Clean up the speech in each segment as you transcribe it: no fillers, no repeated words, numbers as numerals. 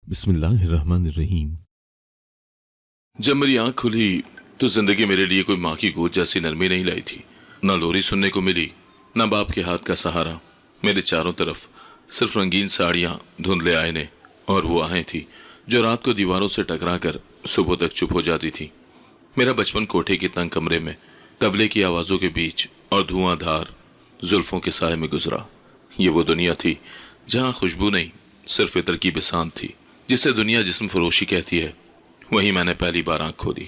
बिस्मिल्लाहिर्रहमानिर्रहीम। जब मेरी आंख खुली तो जिंदगी मेरे लिए कोई माँ की गोद जैसी नरमी नहीं लाई थी। ना लोरी सुनने को मिली, ना बाप के हाथ का सहारा। मेरे चारों तरफ सिर्फ रंगीन साड़ियाँ, धुंधले आईने और वो आहें थी जो रात को दीवारों से टकरा कर सुबह तक चुप हो जाती थी। मेरा बचपन कोठे के तंग कमरे में तबले की आवाज़ों के बीच और धुआंधार जुल्फों के साए में गुजरा। ये वो दुनिया थी जहाँ खुशबू नहीं, सिर्फ इत्र की बिसात थी, जिसे दुनिया जिस्म फरोशी कहती है। वहीं मैंने पहली बार आंख खोली।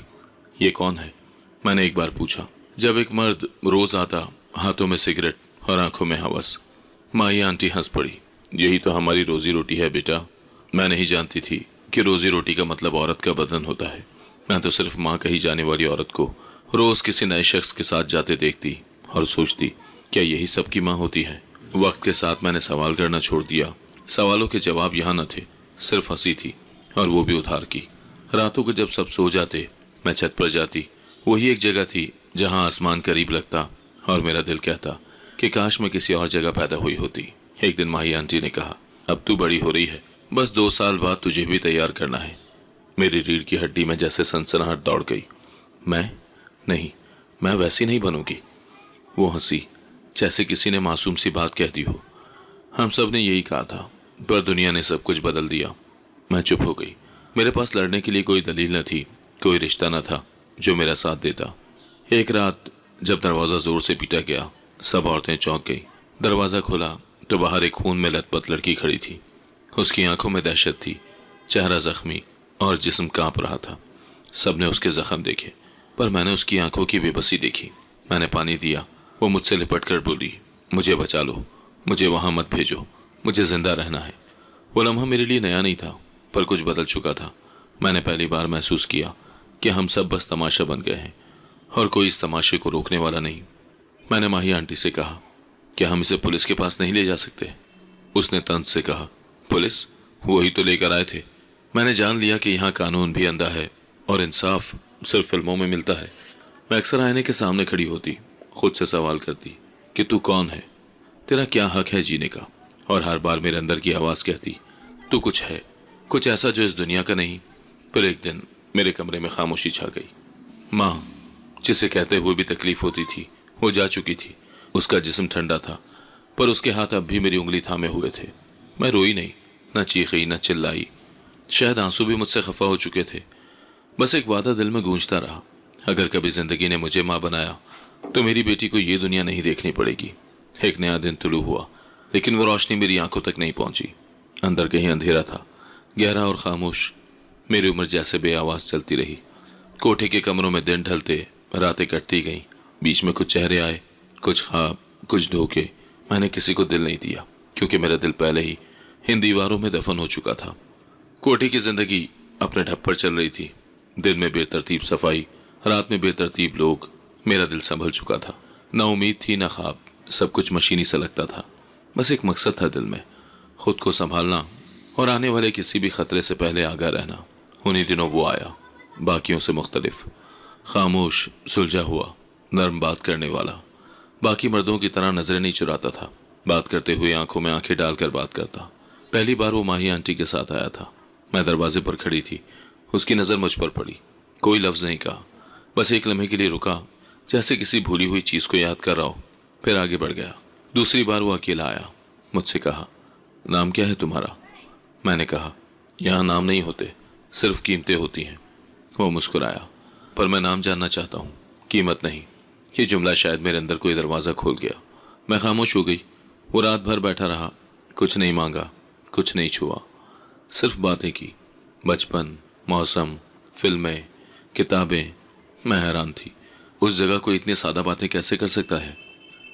ये कौन है, मैंने एक बार पूछा, जब एक मर्द रोज आता, हाथों में सिगरेट और आंखों में हवस। माही आंटी हंस पड़ी। यही तो हमारी रोजी रोटी है बेटा। मैं नहीं जानती थी कि रोजी रोटी का मतलब औरत का बदन होता है। मैं तो सिर्फ माँ कही जाने वाली औरत को रोज किसी नए शख्स के साथ जाते देखती और सोचती, क्या यही सबकी माँ होती है। वक्त के साथ मैंने सवाल करना छोड़ दिया। सवालों के जवाब यहाँ न थे, सिर्फ हंसी थी, और वो भी उधार की। रातों को जब सब सो जाते, मैं छत पर जाती। वही एक जगह थी जहां आसमान करीब लगता और मेरा दिल कहता कि काश मैं किसी और जगह पैदा हुई होती। एक दिन माही आंटी ने कहा, अब तू बड़ी हो रही है, बस 2 साल बाद तुझे भी तैयार करना है। मेरी रीढ़ की हड्डी में जैसे सनसनाहट दौड़ गई। मैं नहीं, मैं वैसी नहीं बनूंगी। वो हंसी, जैसे किसी ने मासूम सी बात कह दी हो। हम सब ने यही कहा था, पर दुनिया ने सब कुछ बदल दिया। मैं चुप हो गई। मेरे पास लड़ने के लिए कोई दलील न थी, कोई रिश्ता न था जो मेरा साथ देता। एक रात जब दरवाज़ा जोर से पीटा गया, सब औरतें चौंक गई। दरवाज़ा खुला तो बाहर एक खून में लथपथ लड़की खड़ी थी। उसकी आंखों में दहशत थी, चेहरा जख्मी और जिस्म कांप रहा था। सबने उसके जख्म देखे, पर मैंने उसकी आंखों की बेबसी देखी। मैंने पानी दिया। वो मुझसे लिपट कर बोली, मुझे बचा लो, मुझे वहां मत भेजो, मुझे जिंदा रहना है। वो लम्हा मेरे लिए नया नहीं था, पर कुछ बदल चुका था। मैंने पहली बार महसूस किया कि हम सब बस तमाशा बन गए हैं और कोई इस तमाशे को रोकने वाला नहीं। मैंने माही आंटी से कहा, क्या हम इसे पुलिस के पास नहीं ले जा सकते। उसने तंज से कहा, पुलिस? वही तो लेकर आए थे। मैंने जान लिया कि यहाँ कानून भी अंधा है और इंसाफ सिर्फ फिल्मों में मिलता है। मैं अक्सर आईने के सामने खड़ी होती, खुद से सवाल करती कि तू कौन है, तेरा क्या हक है जीने का। और हर बार मेरे अंदर की आवाज़ कहती, तू कुछ है, कुछ ऐसा जो इस दुनिया का नहीं। फिर एक दिन मेरे कमरे में खामोशी छा गई। माँ, जिसे कहते हुए भी तकलीफ होती थी, वो जा चुकी थी। उसका जिस्म ठंडा था, पर उसके हाथ अब भी मेरी उंगली थामे हुए थे। मैं रोई नहीं, न चीखी, न चिल्लाई। शायद आंसू भी मुझसे खफा हो चुके थे। बस एक वादा दिल में गूंजता रहा, अगर कभी जिंदगी ने मुझे माँ बनाया तो मेरी बेटी को ये दुनिया नहीं देखनी पड़ेगी। एक नया दिन तुलू हुआ, लेकिन वो रोशनी मेरी आंखों तक नहीं पहुंची। अंदर कहीं अंधेरा था, गहरा और खामोश। मेरी उम्र जैसे बेआवाज चलती रही। कोठे के कमरों में दिन ढलते, रातें कटती गईं। बीच में कुछ चेहरे आए, कुछ ख्वाब, कुछ धोखे। मैंने किसी को दिल नहीं दिया, क्योंकि मेरा दिल पहले ही इन दीवारों में दफन हो चुका था। कोठे की जिंदगी अपने ढप पर चल रही थी। दिन में बेतरतीब सफाई, रात में बेतरतीब लोग। मेरा दिल संभल चुका था। ना उम्मीद थी, ना ख्वाब। सब कुछ मशीनी सा लगता था। बस एक मकसद था दिल में, खुद को संभालना और आने वाले किसी भी खतरे से पहले आगाह रहना। उन्हीं दिनों वो आया, बाकियों से मुख्तलिफ, खामोश, सुलझा हुआ, नर्म बात करने वाला। बाकी मर्दों की तरह नजरें नहीं चुराता था, बात करते हुए आंखों में आंखें डालकर बात करता। पहली बार वो माही आंटी के साथ आया था। मैं दरवाजे पर खड़ी थी, उसकी नज़र मुझ पर पड़ी। कोई लफ्ज़ नहीं कहा, बस एक लम्हे के लिए रुका, जैसे किसी भूली हुई चीज़ को याद कर रहा हो, फिर आगे बढ़ गया। दूसरी बार वो अकेला आया। मुझसे कहा, नाम क्या है तुम्हारा? मैंने कहा, यहाँ नाम नहीं होते, सिर्फ कीमतें होती हैं। वो मुस्कुराया, पर मैं नाम जानना चाहता हूँ, कीमत नहीं। ये जुमला शायद मेरे अंदर कोई दरवाज़ा खोल गया। मैं खामोश हो गई। वो रात भर बैठा रहा, कुछ नहीं मांगा, कुछ नहीं छुआ, सिर्फ बातें की। बचपन, मौसम, फिल्में, किताबें। मैं हैरान थी, उस जगह कोई इतनी सादा बातें कैसे कर सकता है।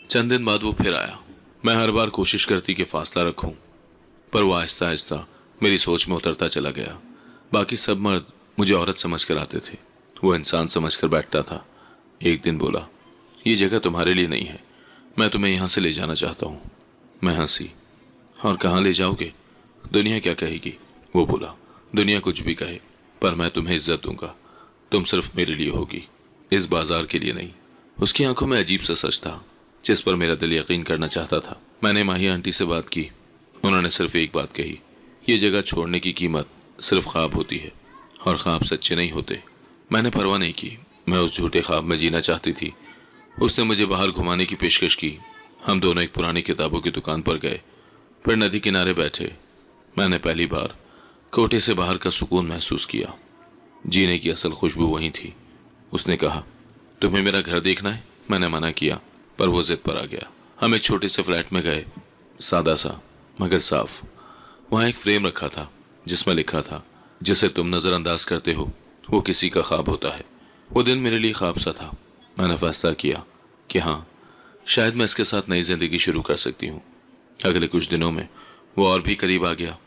चंद दिन बाद वो फिर आया। मैं हर बार कोशिश करती कि फासला रखूं, पर वो आहिस्ता आहिस्ता मेरी सोच में उतरता चला गया। बाकी सब मर्द मुझे औरत समझ कर आते थे, वो इंसान समझ कर बैठता था। एक दिन बोला, ये जगह तुम्हारे लिए नहीं है, मैं तुम्हें यहाँ से ले जाना चाहता हूँ। मैं हंसी, और कहाँ ले जाओगे? दुनिया क्या कहेगी? वो बोला, दुनिया कुछ भी कहे, पर मैं तुम्हें इज्जत दूंगा। तुम सिर्फ मेरे लिए होगी, इस बाजार के लिए नहीं। उसकी आंखों में अजीब सा सच था, जिस पर मेरा दिल यकीन करना चाहता था। मैंने माही आंटी से बात की। उन्होंने सिर्फ एक बात कही, ये जगह छोड़ने की कीमत सिर्फ ख्वाब होती है और ख्वाब सच्चे नहीं होते। मैंने परवाह नहीं की, मैं उस झूठे ख्वाब में जीना चाहती थी। उसने मुझे बाहर घुमाने की पेशकश की। हम दोनों एक पुरानी किताबों की दुकान पर गए, फिर नदी किनारे बैठे। मैंने पहली बार कोठे से बाहर का सुकून महसूस किया। जीने की असल खुशबू वहीं थी। उसने कहा, तुम्हें मेरा घर देखना है? मैंने मना किया, पर वो जिद पर आ गया। हम एक छोटे से फ्लैट में गए, सादा सा मगर साफ। वहाँ एक फ्रेम रखा था जिसमें लिखा था, जिसे तुम नज़रअंदाज करते हो वो किसी का ख्वाब होता है। वो दिन मेरे लिए ख्वाब सा था। मैंने फैसला किया कि हाँ, शायद मैं इसके साथ नई जिंदगी शुरू कर सकती हूँ। अगले कुछ दिनों में वो और भी करीब आ गया।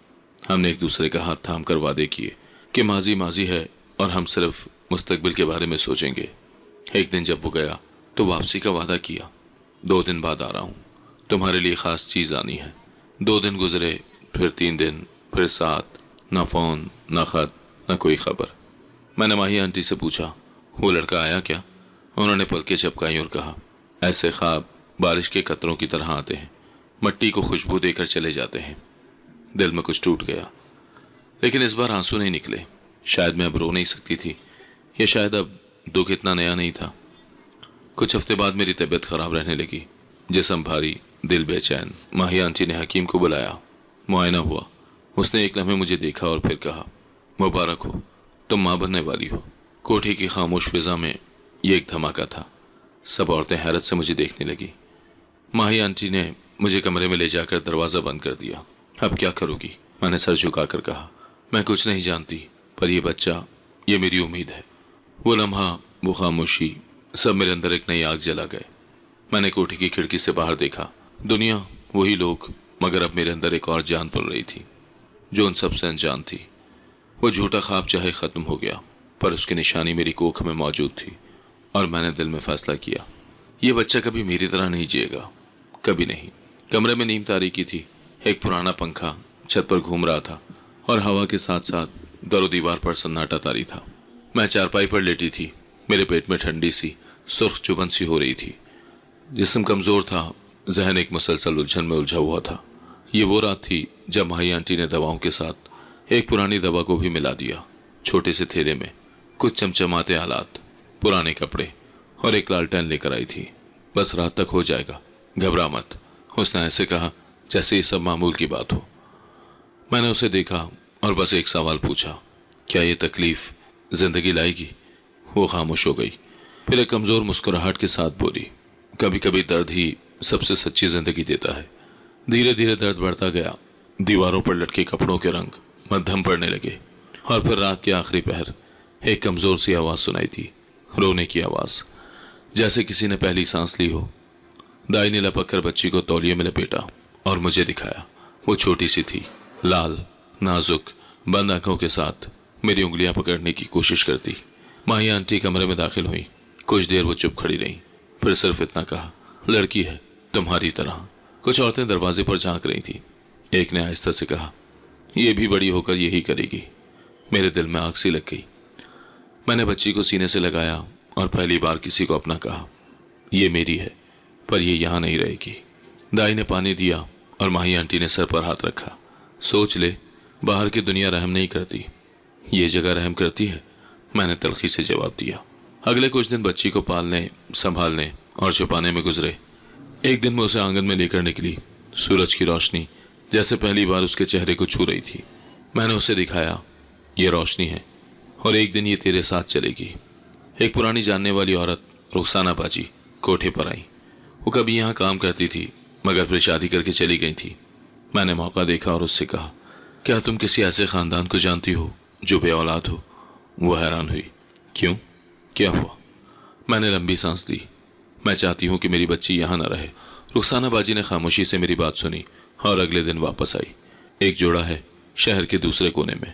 हमने एक दूसरे का हाथ थाम कर वादे किए कि माजी माजी है और हम सिर्फ मुस्तकबिल के बारे में सोचेंगे। एक दिन जब वो गया तो वापसी का वादा किया, 2 दिन बाद आ रहा हूँ, तुम्हारे लिए ख़ास चीज़ आनी है। 2 दिन गुजरे, फिर 3 दिन, फिर 7। ना फ़ोन, ना ख़त, ना कोई ख़बर। मैंने माही आंटी से पूछा, वो लड़का आया क्या? उन्होंने पलकें झपकाई और कहा, ऐसे ख्वाब बारिश के कतरों की तरह आते हैं, मिट्टी को खुशबू देकर चले जाते हैं। दिल में कुछ टूट गया, लेकिन इस बार आंसू नहीं निकले। शायद मैं अब रो नहीं सकती थी, या शायद अब दुख इतना नया नहीं था। कुछ हफ्ते बाद मेरी तबीयत खराब रहने लगी, जिस्म भारी, दिल बेचैन। माही आंटी ने हकीम को बुलाया, मुआयना हुआ। उसने एक लम्हे मुझे देखा और फिर कहा, मुबारक हो, तुम माँ बनने वाली हो। कोठी की खामोश फिजा में ये एक धमाका था। सब औरतें हैरत से मुझे देखने लगी। माही आंटी ने मुझे कमरे में ले जाकर दरवाज़ा बंद कर दिया। अब क्या करोगी? मैंने सर झुकाकर कहा, मैं कुछ नहीं जानती, पर यह बच्चा, ये मेरी उम्मीद है। वो लम्हा, वो खामोशी, सब मेरे अंदर एक नई आग जला गए। मैंने कोठी की खिड़की से बाहर देखा। दुनिया, वही लोग, मगर अब मेरे अंदर एक और जान पल रही थी जो उन सबसे अनजान थी। वो झूठा ख्वाब चाहे ख़त्म हो गया, पर उसकी निशानी मेरी कोख में मौजूद थी। और मैंने दिल में फैसला किया, ये बच्चा कभी मेरी तरह नहीं जिएगा, कभी नहीं। कमरे में नीम तारीकी थी। एक पुराना पंखा छत पर घूम रहा था और हवा के साथ साथ दरो दीवार पर सन्नाटा तारी था। मैं चारपाई पर लेटी थी। मेरे पेट में ठंडी सी सुर्ख चुभन सी हो रही थी। जिस्म कमज़ोर था, जहन एक मुसलसल उलझन में उलझा हुआ था। ये वो रात थी जब माही आंटी ने दवाओं के साथ एक पुरानी दवा को भी मिला दिया। छोटे से थैले में कुछ चमचमाते आलात, पुराने कपड़े और एक लालटेन लेकर आई थी। बस रात तक हो जाएगा, घबरा मत, उसने ऐसे कहा जैसे ये सब मामूल की बात हो। मैंने उसे देखा और बस एक सवाल पूछा, क्या ये तकलीफ जिंदगी लाएगी? वो खामोश हो गई। फिर एक कमज़ोर मुस्कुराहट के साथ बोली, कभी कभी दर्द ही सबसे सच्ची जिंदगी देता है। धीरे धीरे दर्द बढ़ता गया। दीवारों पर लटके कपड़ों के रंग मध्यम पड़ने लगे और फिर रात के आखिरी पहर एक कमज़ोर सी आवाज़ सुनाई दी, रोने की आवाज़, जैसे किसी ने पहली सांस ली हो। दाई ने लपक कर बच्ची को तौलिए में लपेटा और मुझे दिखाया। वो छोटी सी थी, लाल, नाजुक, बंद आंखों के साथ मेरी उंगलियां पकड़ने की कोशिश करती। माही आंटी कमरे में दाखिल हुई। कुछ देर वो चुप खड़ी रही, फिर सिर्फ इतना कहा, लड़की है तुम्हारी तरह। कुछ औरतें दरवाजे पर झांक रही थी। एक ने आहिस्ता से कहा, यह भी बड़ी होकर यही करेगी। मेरे दिल में आग सी लग गई। मैंने बच्ची को सीने से लगाया और पहली बार किसी को अपना कहा, ये मेरी है, पर यह यहाँ नहीं रहेगी। दाई ने पानी दिया और माही आंटी ने सर पर हाथ रखा। सोच ले, बाहर की दुनिया रहम नहीं करती, ये जगह रहम करती है, मैंने तलखी से जवाब दिया। अगले कुछ दिन बच्ची को पालने, संभालने और छुपाने में गुजरे। एक दिन मैं उसे आंगन में लेकर निकली। सूरज की रोशनी जैसे पहली बार उसके चेहरे को छू रही थी। मैंने उसे दिखाया, ये रोशनी है और एक दिन ये तेरे साथ चलेगी। एक पुरानी जानने वाली औरत, रुखसाना बाजी, कोठे पर आई। वो कभी यहाँ काम करती थी, मगर फिर शादी करके चली गई थी। मैंने मौका देखा और उससे कहा, क्या तुम किसी ऐसे ख़ानदान को जानती हो जो बे औलाद हो? वो हैरान हुई, क्यों, क्या हुआ? मैंने लंबी सांस दी। मैं चाहती हूँ कि मेरी बच्ची यहाँ न रहे। रुखसाना बाजी ने खामोशी से मेरी बात सुनी और अगले दिन वापस आई। एक जोड़ा है शहर के दूसरे कोने में,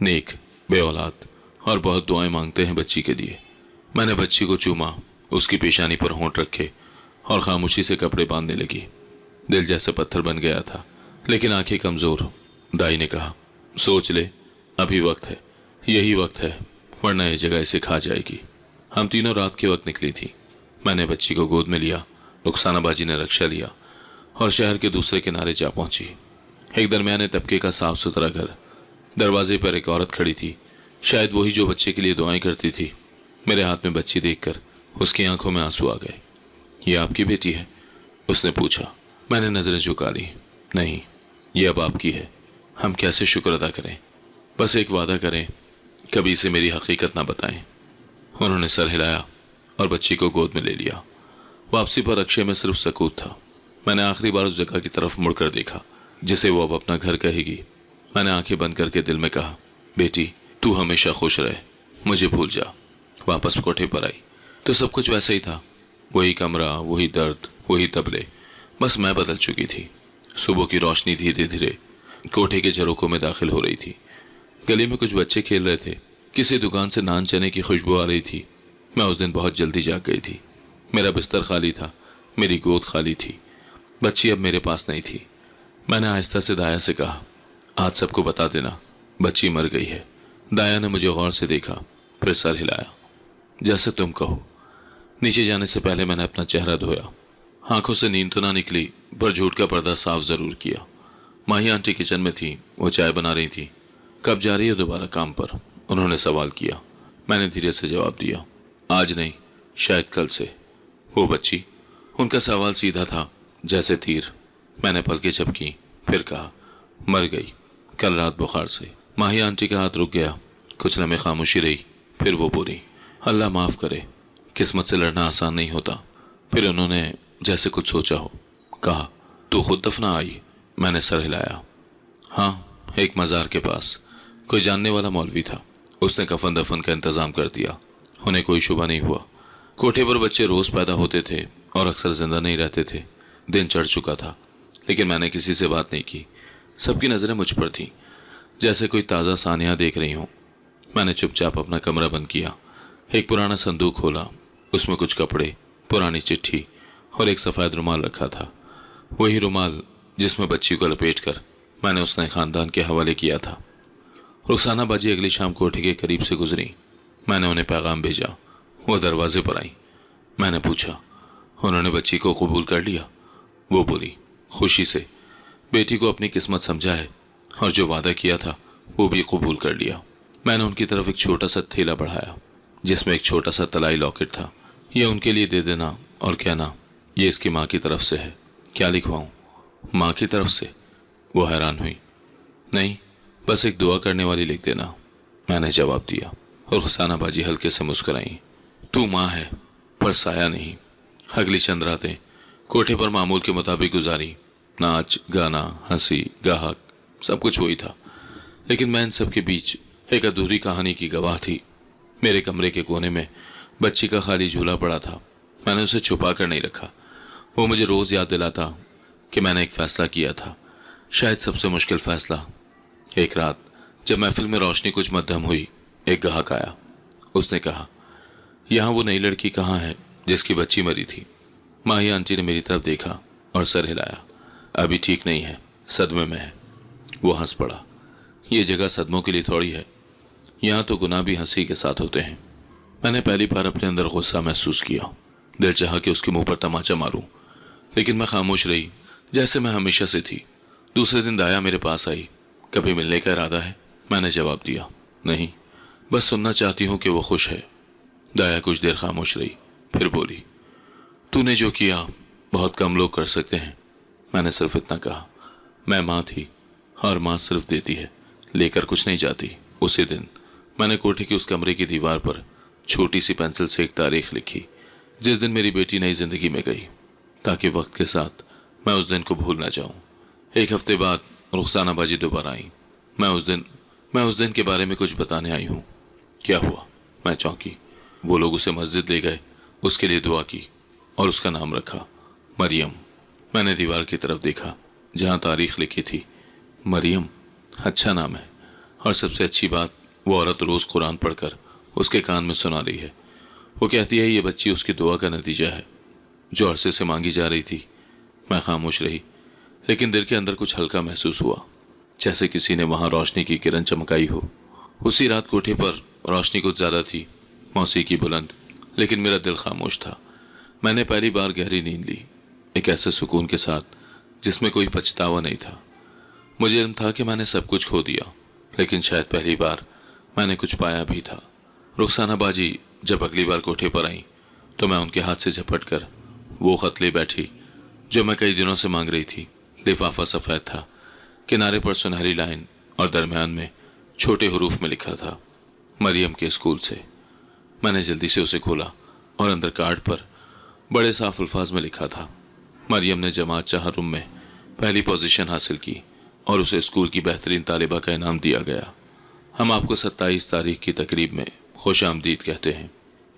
नेक, बे औलाद और बहुत दुआएं मांगते हैं बच्ची के लिए। मैंने बच्ची को चूमा, उसकी पेशानी पर होंठ रखे और खामोशी से कपड़े बांधने लगी। दिल जैसे पत्थर बन गया था, लेकिन आंखें कमज़ोर। दाई ने कहा, सोच ले, अभी वक्त है, यही वक्त है, वरना यह जगह इसे खा जाएगी। हम तीनों रात के वक्त निकली थी। मैंने बच्ची को गोद में लिया, रुखसाना बाजी ने रक्षा लिया और शहर के दूसरे किनारे जा पहुंची। एक दरमियाने तबके का साफ सुथरा घर, दरवाजे पर एक औरत खड़ी थी, शायद वही जो बच्चे के लिए दुआएं करती थी। मेरे हाथ में बच्ची देखकर उसकी आंखों में आंसू आ गए। ये आपकी बेटी है? उसने पूछा। मैंने नजरें झुका ली। नहीं, ये अब आपकी है। हम कैसे शुक्र अदा करें? बस एक वादा करें, कभी इसे मेरी हकीकत ना बताएं। उन्होंने सर हिलाया और बच्ची को गोद में ले लिया। वापसी पर अक्षय में सिर्फ सकूत था। मैंने आखिरी बार उस जगह की तरफ मुड़कर देखा जिसे वो अब अपना घर कहेगी। मैंने आंखें बंद करके दिल में कहा, बेटी तू हमेशा खुश रहे, मुझे भूल जा। वापस कोठे पर आई तो सब कुछ वैसा ही था। वही कमरा, वही दर्द, वही तबले, बस मैं बदल चुकी थी। सुबह की रोशनी धीरे धीरे कोठे के झरोकों में दाखिल हो रही थी। गली में कुछ बच्चे खेल रहे थे। किसी दुकान से नान चने की खुशबू आ रही थी। मैं उस दिन बहुत जल्दी जाग गई थी। मेरा बिस्तर खाली था, मेरी गोद खाली थी। बच्ची अब मेरे पास नहीं थी। मैंने आहिस्ता से दाया से कहा, आज सबको बता देना, बच्ची मर गई है। दाया ने मुझे गौर से देखा, फिर सर हिलाया। जैसे तुम कहो। नीचे जाने से पहले मैंने अपना चेहरा धोया। आंखों से नींद तो ना निकली, पर झूठ का पर्दा साफ जरूर किया। माही आंटी किचन में थी, वो चाय बना रही थी। कब जा रही है दोबारा काम पर? उन्होंने सवाल किया। मैंने धीरे से जवाब दिया, आज नहीं, शायद कल से। वो बच्ची? उनका सवाल सीधा था जैसे तीर। मैंने पलकें झपकी, फिर कहा, मर गई कल रात बुखार से। माही आंटी का हाथ रुक गया। कुछ लम्हे खामोशी रही, फिर वो बोली, अल्लाह माफ करे, किस्मत से लड़ना आसान नहीं होता। फिर उन्होंने जैसे कुछ सोचा हो कहा, तू खुद दफना आई? मैंने सर हिलाया। हाँ, एक मज़ार के पास। कोई जानने वाला मौलवी था, उसने कफन दफन का इंतजाम कर दिया। उन्हें कोई शुबा नहीं हुआ। कोठे पर बच्चे रोज पैदा होते थे और अक्सर जिंदा नहीं रहते थे। दिन चढ़ चुका था, लेकिन मैंने किसी से बात नहीं की। सबकी नज़रें मुझ पर थीं, जैसे कोई ताज़ा सानिया देख रही हूँ। मैंने चुपचाप अपना कमरा बंद किया। एक पुराना संदूक खोला। उसमें कुछ कपड़े, पुरानी चिट्ठी और एक सफ़ेद रुमाल रखा था। वही रुमाल जिसमें बच्ची को लपेटकर मैंने उसने खानदान के हवाले किया था। रुखसाना बाजी अगली शाम कोठे के करीब से गुजरी। मैंने उन्हें पैगाम भेजा। वो दरवाजे पर आई। मैंने पूछा, उन्होंने बच्ची को कबूल कर लिया? वो बोली, खुशी से। बेटी को अपनी किस्मत समझा है और जो वादा किया था वो भी कबूल कर लिया। मैंने उनकी तरफ एक छोटा सा थैला बढ़ाया जिसमें एक छोटा सा तलाई लॉकेट था। यह उनके लिए दे देना और कहना, ये इसकी माँ की तरफ से है। क्या लिखवाऊँ? माँ की तरफ से? वो हैरान हुई। नहीं, बस एक दुआ करने वाली लिख देना, मैंने जवाब दिया। और रुखसाना बाजी हल्के से मुस्कुराई। तू माँ है पर साया नहीं। अगली चंद रातें कोठे पर मामूल के मुताबिक गुजारी। नाच गाना, हंसी, गाहक, सब कुछ वही था। लेकिन मैं इन सब के बीच एक अधूरी कहानी की गवाह थी। मेरे कमरे के कोने में बच्ची का खाली झूला पड़ा था। मैंने उसे छुपा कर नहीं रखा। वो मुझे रोज़ याद दिलाता कि मैंने एक फ़ैसला किया था, शायद सबसे मुश्किल फ़ैसला। एक रात जब महफिल में रोशनी कुछ मध्यम हुई, एक ग्राहक आया। उसने कहा, यहाँ वो नई लड़की कहाँ है जिसकी बच्ची मरी थी? माही आंटी ने मेरी तरफ देखा और सर हिलाया। अभी ठीक नहीं है, सदमे में है। वो हंस पड़ा। ये जगह सदमों के लिए थोड़ी है, यहाँ तो गुनाह भी हंसी के साथ होते हैं। मैंने पहली बार अपने अंदर गुस्सा महसूस किया। दिल चाहा कि उसके मुंह पर तमाचा मारूं, लेकिन मैं खामोश रही, जैसे मैं हमेशा से थी। दूसरे दिन दाया मेरे पास आई। कभी मिलने का इरादा है? मैंने जवाब दिया, नहीं, बस सुनना चाहती हूँ कि वो खुश है। दाया कुछ देर खामोश रही, फिर बोली, तूने जो किया बहुत कम लोग कर सकते हैं। मैंने सिर्फ इतना कहा, मैं माँ थी और माँ सिर्फ देती है, लेकर कुछ नहीं जाती। उसी दिन मैंने कोठे की उस कमरे की दीवार पर छोटी सी पेंसिल से एक तारीख लिखी, जिस दिन मेरी बेटी नई जिंदगी में गई, ताकि वक्त के साथ मैं उस दिन को भूल ना जाऊं। एक हफ्ते बाद रुखसाना बाजी दोबारा आई। मैं उस दिन के बारे में कुछ बताने आई हूँ। क्या हुआ? मैं चौंकी। वो लोग उसे मस्जिद ले गए, उसके लिए दुआ की और उसका नाम रखा, मरियम। मैंने दीवार की तरफ देखा जहाँ तारीख लिखी थी। मरियम, अच्छा नाम है। और सबसे अच्छी बात, वो औरत रोज़ कुरान पढ़कर उसके कान में सुना रही है। वो कहती है ये बच्ची उसकी दुआ का नतीजा है जो अरसे से मांगी जा रही थी। मैं खामोश रही, लेकिन दिल के अंदर कुछ हल्का महसूस हुआ, जैसे किसी ने वहाँ रोशनी की किरण चमकाई हो। उसी रात कोठे पर रोशनी कुछ ज़्यादा थी, मौसीकी बुलंद, लेकिन मेरा दिल खामोश था। मैंने पहली बार गहरी नींद ली, एक ऐसे सुकून के साथ जिसमें कोई पछतावा नहीं था। मुझे इल्म था कि मैंने सब कुछ खो दिया, लेकिन शायद पहली बार मैंने कुछ पाया भी था। रुखसाना बाजी जब अगली बार कोठे पर आई तो मैं उनके हाथ से झपट कर वो खत ले बैठी जो मैं कई दिनों से मांग रही थी। लिफाफा सफ़ेद था, किनारे पर सुनहरी लाइन और दरमियान में छोटे हरूफ में लिखा था, मरियम के स्कूल से। मैंने जल्दी से उसे खोला और अंदर कार्ड पर बड़े साफ अल्फाज में लिखा था, मरियम ने जमात चाह रूम में पहली पोजीशन हासिल की और उसे स्कूल की बेहतरीन तालिबा का इनाम दिया गया। हम आपको 27 तारीख की तकरीब में खुश आमदीद कहते हैं।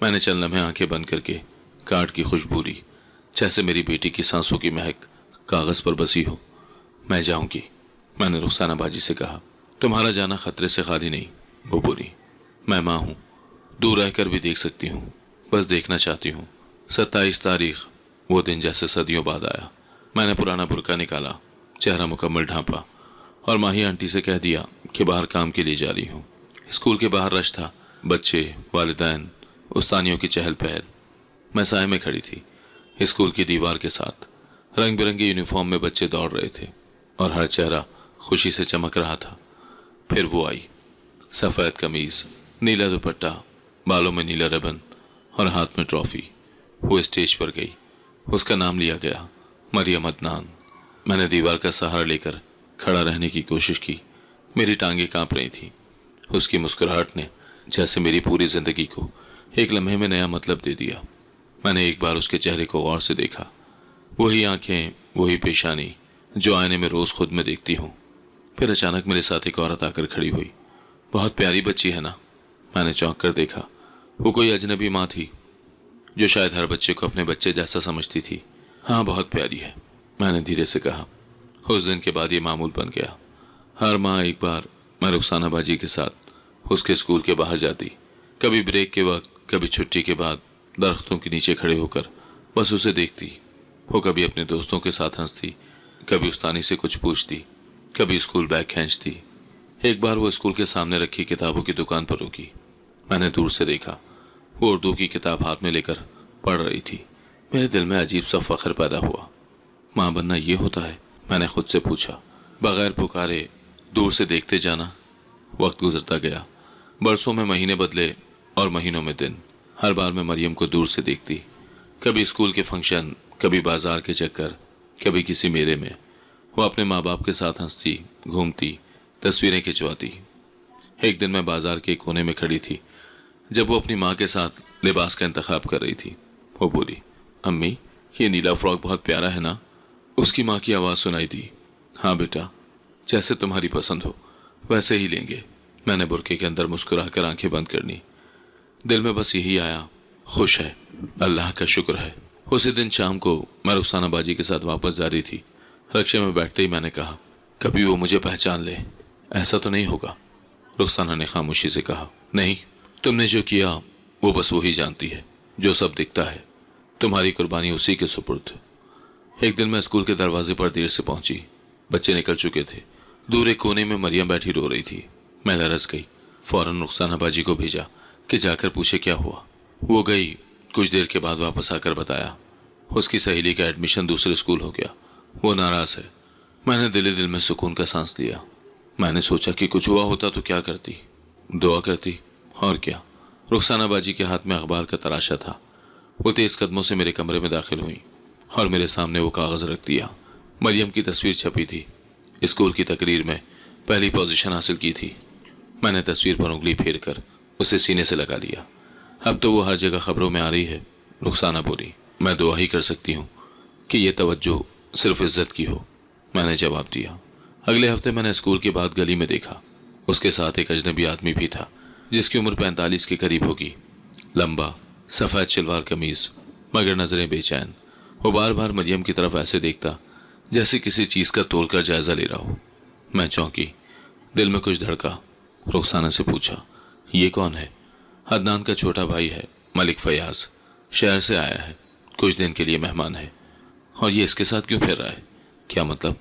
मैंने चंद लम्हे आंखें बंद करके कार्ड की खुशबू ली, जैसे मेरी बेटी की सांसों की महक कागज़ पर बसी हो। मैं जाऊंगी, मैंने रुखसाना बाजी से कहा। तुम्हारा जाना खतरे से खाली नहीं, वो बोली। मैं माँ हूँ, दूर रहकर भी देख सकती हूँ, बस देखना चाहती हूँ। 27 तारीख, वो दिन जैसे सदियों बाद आया। मैंने पुराना बुर्का निकाला, चेहरा मुकम्मल ढांपा और माही आंटी से कह दिया कि बाहर काम के लिए जा रही हूँ। स्कूल के बाहर रश था, बच्चे, वालिदैन, उस्तानियों की चहल पहल। मैं साए में खड़ी थी, स्कूल की दीवार के साथ। रंग बिरंगे यूनिफॉर्म में बच्चे दौड़ रहे थे और हर चेहरा खुशी से चमक रहा था। फिर वो आई, सफ़ेद कमीज़, नीला दुपट्टा, बालों में नीला रिबन और हाथ में ट्रॉफी। वो स्टेज पर गई, उसका नाम लिया गया, मरियम अदनान। मैंने दीवार का सहारा लेकर खड़ा रहने की कोशिश की, मेरी टांगें कांप रही थी। उसकी मुस्कुराहट ने जैसे मेरी पूरी जिंदगी को एक लम्हे में नया मतलब दे दिया। मैंने एक बार उसके चेहरे को गौर से देखा, वही आंखें, वही पेशानी जो आईने में रोज़ खुद में देखती हूँ। फिर अचानक मेरे साथ एक औरत आकर खड़ी हुई। बहुत प्यारी बच्ची है ना? मैंने चौंक कर देखा। वो कोई अजनबी माँ थी जो शायद हर बच्चे को अपने बच्चे जैसा समझती थी। हाँ, बहुत प्यारी है, मैंने धीरे से कहा। उस दिन के बाद ये मामूल बन गया। हर माह एक बार मैं रुखसाना बाजी के साथ उसके स्कूल के बाहर जाती, कभी ब्रेक के वक्त, कभी छुट्टी के बाद दरख्तों के नीचे खड़े होकर बस उसे देखती। वो कभी अपने दोस्तों के साथ हंसती, कभी उस्तानी से कुछ पूछती, कभी स्कूल बैग खींचती। एक बार वो स्कूल के सामने रखी किताबों की दुकान पर रुकी। मैंने दूर से देखा, वो उर्दू की किताब हाथ में लेकर पढ़ रही थी। मेरे दिल में अजीब सा फख्र पैदा हुआ। माँ बनना ये होता है? मैंने खुद से पूछा। बगैर पुकारे दूर से देखते जाना। वक्त गुजरता गया, बरसों में महीने बदले और महीनों में दिन। हर बार मैं मरियम को दूर से देखती, कभी स्कूल के फंक्शन, कभी बाजार के चक्कर, कभी किसी मेले में। वो अपने माँ बाप के साथ हंसती, घूमती, तस्वीरें खिंचवाती। एक दिन मैं बाजार के कोने में खड़ी थी जब वो अपनी माँ के साथ लिबास का इंतखाब कर रही थी। वो बोली, अम्मी, ये नीला फ्रॉक बहुत प्यारा है ना? उसकी माँ की आवाज़ सुनाई दी। हाँ बेटा, जैसे तुम्हारी पसंद हो वैसे ही लेंगे। मैंने बुरके के अंदर मुस्कुराकर आंखें बंद करनी। दिल में बस यही आया, खुश है, अल्लाह का शुक्र है। उसी दिन शाम को मैं रुखसाना बाजी के साथ वापस जा रही थी। रक्शे में बैठते ही मैंने कहा, कभी वो मुझे पहचान ले, ऐसा तो नहीं होगा? रुखसाना ने खामोशी से कहा, नहीं, तुमने जो किया वो बस वही जानती है। जो सब दिखता है, तुम्हारी कुर्बानी उसी के सुपुर्द। एक दिन मैं स्कूल के दरवाजे पर देर से पहुंची। बच्चे निकल चुके थे। दूर एक कोने में मरियम बैठी रो रही थी। मैं लरस गई। फौरन रुखसाना बाजी को भेजा कि जाकर पूछे क्या हुआ। वो गई। कुछ देर के बाद वापस आकर बताया, उसकी सहेली का एडमिशन दूसरे स्कूल हो गया। वो नाराज़ है। मैंने दिल में सुकून का सांस लिया। मैंने सोचा कि कुछ हुआ होता तो क्या करती, दुआ करती, और क्या। रुखसाना बाजी के हाथ में अखबार का तराशा था। वो तेज़ कदमों से मेरे कमरे में दाखिल हुई और मेरे सामने वो कागज़ रख दिया। मरियम की तस्वीर छपी थी। स्कूल की तकरीर में पहली पोजीशन हासिल की थी। मैंने तस्वीर पर उंगली फेर कर उसे सीने से लगा लिया। अब तो वो हर जगह खबरों में आ रही है। रुखसाना बोली, मैं दुआ ही कर सकती हूँ कि ये तवज्जो सिर्फ इज्जत की हो। मैंने जवाब दिया। अगले हफ्ते मैंने स्कूल के बाद गली में देखा। उसके साथ एक अजनबी आदमी भी था जिसकी उम्र 45 के करीब होगी। लंबा, सफ़ेद शलवार कमीज़, मगर नज़रें बेचैन। वो बार बार मरियम की तरफ ऐसे देखता जैसे किसी चीज़ का तोल कर जायज़ा ले रहा हो। मैं चौंकी, दिल में कुछ धड़का। रुखसाना से पूछा, ये कौन है? अदनान का छोटा भाई है, मलिक फयाज। शहर से आया है, कुछ दिन के लिए मेहमान है। और ये इसके साथ क्यों फिर रहा है? क्या मतलब?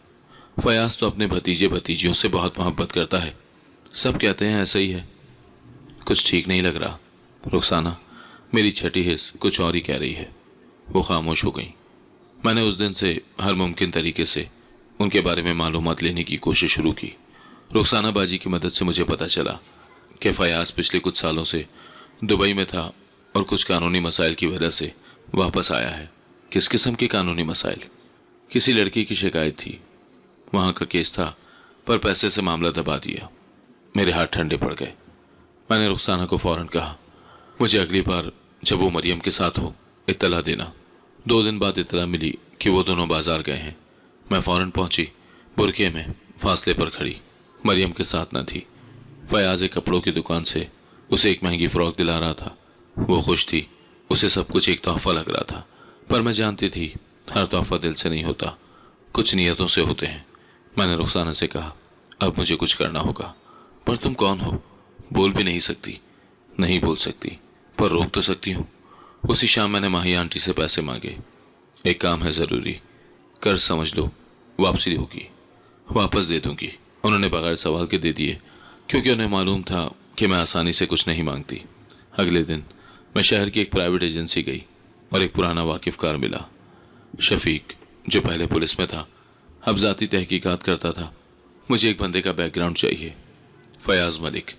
फयाज तो अपने भतीजे भतीजियों से बहुत मोहब्बत करता है, सब कहते हैं ऐसा ही है। कुछ ठीक नहीं लग रहा। रुखसाना, मेरी छठी हिस्स कुछ और ही कह रही है। वो खामोश हो गई। मैंने उस दिन से हर मुमकिन तरीके से उनके बारे में मालूमात लेने की कोशिश शुरू की। रुखसाना बाजी की मदद से मुझे पता चला कि फयाज पिछले कुछ सालों से दुबई में था और कुछ कानूनी मसाइल की वजह से वापस आया है। किस किस्म के कानूनी मसाइल? किसी लड़की की शिकायत थी, वहाँ का केस था, पर पैसे से मामला दबा दिया। मेरे हाथ ठंडे पड़ गए। मैंने रुखसाना को फौरन कहा, मुझे अगली बार जब वो मरियम के साथ हो इत्तला देना। 2 दिन बाद इत्तला मिली कि वो दोनों बाजार गए हैं। मैं फौरन पहुंची, बुरके में फासले पर खड़ी। मरियम के साथ न थी। फयाज एक कपड़ों की दुकान से उसे एक महंगी फ्रॉक दिला रहा था। वो खुश थी, उसे सब कुछ एक तोहफा लग रहा था, पर मैं जानती थी हर तोहफा दिल से नहीं होता, कुछ नियतों से होते हैं। मैंने रुखसाना से कहा, अब मुझे कुछ करना होगा। पर तुम कौन हो? बोल भी नहीं सकती। नहीं बोल सकती, पर रोक तो सकती हूँ। उसी शाम मैंने माही आंटी से पैसे मांगे। एक काम है ज़रूरी, कर्ज समझ लो, वापसी होगी, वापस दे दूंगी। उन्होंने बगैर सवाल के दे दिए, क्योंकि उन्हें मालूम था कि मैं आसानी से कुछ नहीं मांगती। अगले दिन मैं शहर की एक प्राइवेट एजेंसी गई और एक पुराना वाकिफ़कार मिला, शफीक, जो पहले पुलिस में था, अब ज़ाती तहकीकात करता था। मुझे एक बंदे का बैकग्राउंड चाहिए, फयाज मलिक,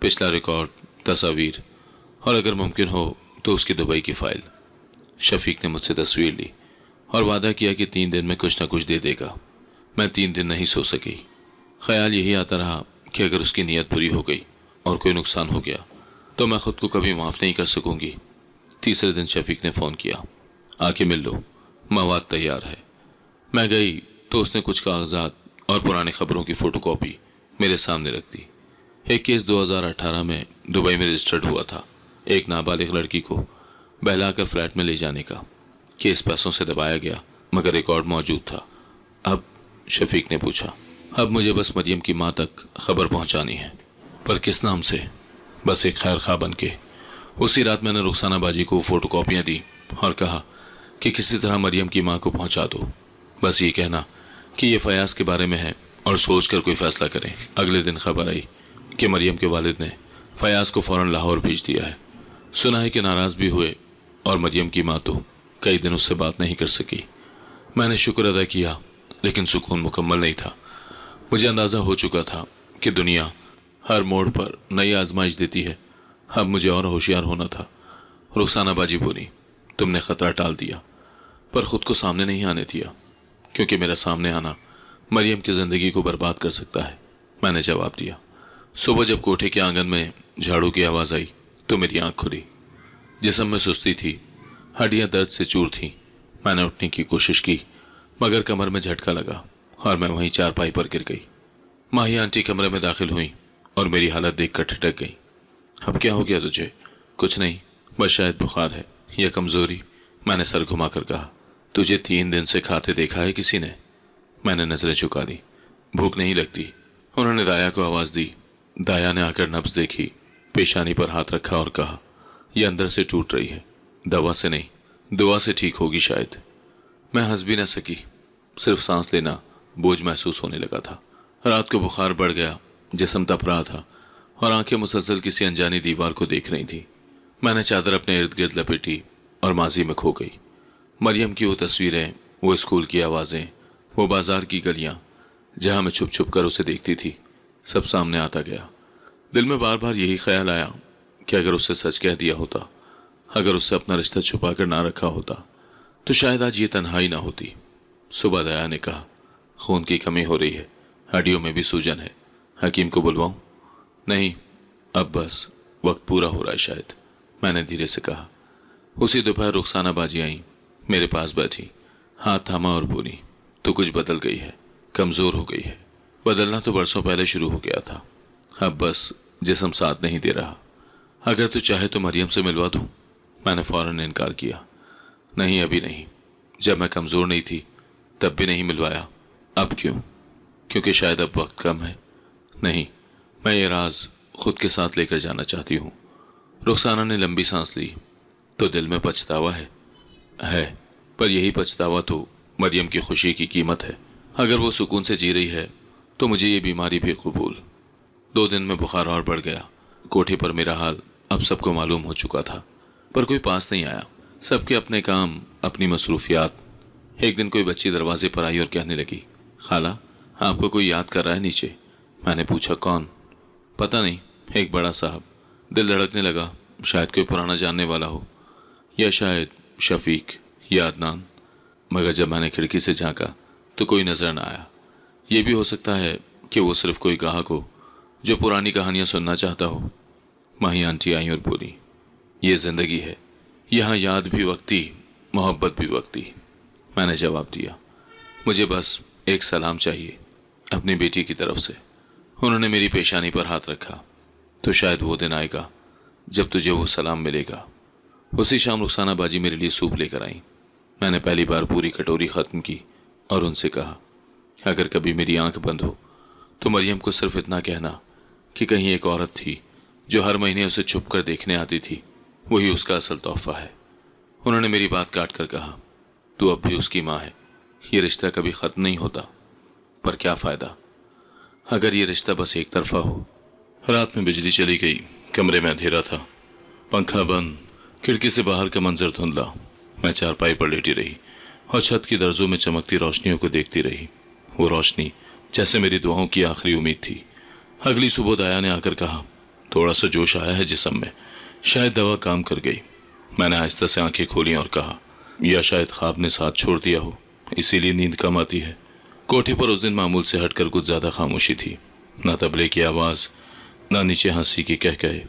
पिछला रिकॉर्ड, तस्वीर, और अगर मुमकिन हो तो उसकी दुबई की फ़ाइल। शफीक ने मुझसे तस्वीर ली और वादा किया कि 3 दिन में कुछ न कुछ दे देगा। मैं 3 दिन नहीं सो सकी। ख्याल यही आता रहा कि अगर उसकी नीयत पूरी हो गई और कोई नुकसान हो गया तो मैं खुद को कभी माफ़ नहीं कर सकूंगी। तीसरे दिन शफीक ने फ़ोन किया, आके मिल लो, मवाद तैयार है। मैं गई तो उसने कुछ कागजात और पुरानी खबरों की फ़ोटोकॉपी मेरे सामने रख दी। एक केस 2018 में दुबई में रजिस्टर्ड हुआ था, एक नाबालिग लड़की को बहलाकर फ्लैट में ले जाने का। केस पैसों से दबाया गया, मगर रिकॉर्ड मौजूद था। अब? शफीक ने पूछा। अब मुझे बस मरियम की माँ तक खबर पहुँचानी है, पर किस नाम से? बस एक खैर खा बन के। उसी रात मैंने रुखसाना बाजी को फ़ोटोकॉपियाँ दी और कहा कि किसी तरह मरियम की माँ को पहुँचा दो। बस ये कहना कि ये फयाज के बारे में है और सोच कर कोई फ़ैसला करें। अगले दिन खबर आई कि मरियम के वालिद ने फयाज को फ़ौरन लाहौर भेज दिया है। सुना है कि नाराज़ भी हुए, और मरियम की माँ तो कई दिन उससे बात नहीं कर सकी। मैंने शुक्र अदा किया, लेकिन सुकून मुकम्मल नहीं था। मुझे अंदाज़ा हो चुका था कि दुनिया हर मोड़ पर नई आजमाइश देती है। अब मुझे और होशियार होना था। रुखसाना बाजी बोली, तुमने ख़तरा टाल दिया, पर ख़ुद को सामने नहीं आने दिया, क्योंकि मेरा सामने आना मरियम की ज़िंदगी को बर्बाद कर सकता है। मैंने जवाब दिया। सुबह जब कोठे के आंगन में झाड़ू की आवाज़ आई तो मेरी आंख खुली। जिस्म में सुस्ती थी, हड्डियां दर्द से चूर थीं। मैंने उठने की कोशिश की, मगर कमर में झटका लगा और मैं वहीं चारपाई पर गिर गई। माही आंटी कमरे में दाखिल हुई और मेरी हालत देखकर ठिठक गई। अब क्या हो गया तुझे? कुछ नहीं, बस शायद बुखार है या कमज़ोरी। मैंने सर घुमाकर कहा। तुझे 3 दिन से खाते देखा है किसी ने? मैंने नज़रें झुका दी। भूख नहीं लगती? उन्होंने दाया को आवाज़ दी। दाया ने आकर नब्ज़ देखी, पेशानी पर हाथ रखा और कहा, यह अंदर से टूट रही है, दवा से नहीं, दुआ से ठीक होगी शायद। मैं हंस भी न सकी, सिर्फ सांस लेना बोझ महसूस होने लगा था। रात को बुखार बढ़ गया, जिस्म तप रहा था और आंखें मुसलसल किसी अनजानी दीवार को देख रही थी। मैंने चादर अपने इर्द गिर्द लपेटी और माजी में खो गई। मरियम की वो तस्वीरें, वो स्कूल की आवाज़ें, वो बाजार की गलियां जहां मैं छुप छुप कर उसे देखती थी, सब सामने आता गया। दिल में बार बार यही ख्याल आया कि अगर उससे सच कह दिया होता, अगर उससे अपना रिश्ता छुपा कर ना रखा होता, तो शायद आज ये तन्हाई ना होती। सुबह दया ने कहा, खून की कमी हो रही है, हड्डियों में भी सूजन है, हकीम को बुलवाऊं? नहीं, अब बस वक्त पूरा हो रहा है शायद, मैंने धीरे से कहा। उसी दोपहर रुखसाना बाजी आई, मेरे पास बैठी, हाथ थामा और बोली, तो कुछ बदल गई है, कमज़ोर हो गई है। बदलना तो बरसों पहले शुरू हो गया था, अब बस जिस्म साथ नहीं दे रहा। अगर तू चाहे तो मरियम से मिलवा दूं? मैंने फ़ौरन इनकार किया। नहीं, अभी नहीं। जब मैं कमज़ोर नहीं थी तब भी नहीं मिलवाया। अब क्यों? क्योंकि शायद अब वक्त कम है। नहीं, मैं ये राज खुद के साथ लेकर जाना चाहती हूँ। रुखसाना ने लंबी सांस ली। तो दिल में पछतावा है, पर यही पछतावा तो मरियम की खुशी की कीमत है। अगर वो सुकून से जी रही है तो मुझे ये बीमारी भी कबूल। 2 दिन में बुखार और बढ़ गया। कोठे पर मेरा हाल अब सबको मालूम हो चुका था, पर कोई पास नहीं आया। सबके अपने काम, अपनी मसरूफियात। एक दिन कोई बच्ची दरवाजे पर आई और कहने लगी, खाला, आपको कोई याद कर रहा है नीचे। मैंने पूछा, कौन? पता नहीं, एक बड़ा साहब। दिल धड़कने लगा, शायद कोई पुराना जानने वाला हो, या शायद शफीक या अदनान। मगर जब मैंने खिड़की से झांका तो कोई नजर न आया। ये भी हो सकता है कि वो सिर्फ कोई ग्राहक हो जो पुरानी कहानियां सुनना चाहता हो। माही आंटी आई और बोली, ये जिंदगी है, यहाँ याद भी वक्ती, मोहब्बत भी वक्ती। मैंने जवाब दिया, मुझे बस एक सलाम चाहिए अपनी बेटी की तरफ से। उन्होंने मेरी पेशानी पर हाथ रखा। तो शायद वो दिन आएगा जब तुझे वो सलाम मिलेगा। उसी शाम रुखसाना बाजी मेरे लिए सूप लेकर आई। मैंने पहली बार पूरी कटोरी ख़त्म की और उनसे कहा, अगर कभी मेरी आंख बंद हो तो मरियम को सिर्फ इतना कहना कि कहीं एक औरत थी जो हर महीने उसे छुप कर देखने आती थी, वही उसका असल तोहफा है। उन्होंने मेरी बात काट कर कहा, तू अब भी उसकी माँ है, ये रिश्ता कभी ख़त्म नहीं होता। पर क्या फ़ायदा अगर ये रिश्ता बस एक तरफा हो। रात में बिजली चली गई, कमरे में अंधेरा था, पंखा बंद, खिड़की से बाहर का मंजर धुंधला। मैं चारपाई पर लेटी रही और छत की दर्जों में चमकती रोशनियों को देखती रही। वो रोशनी जैसे मेरी दुआओं की आखिरी उम्मीद थी। अगली सुबह दाया ने आकर कहा, थोड़ा सा जोश आया है जिस्म में, शायद दवा काम कर गई। मैंने आहिस्ता से आंखें खोली और कहा, या शायद ख्वाब ने साथ छोड़ दिया हो, इसीलिए नींद कम आती है। कोठे पर उस दिन मामूल से हटकर कुछ ज्यादा खामोशी थी, ना तबले की आवाज़, ना नीचे हंसी की कहकहे।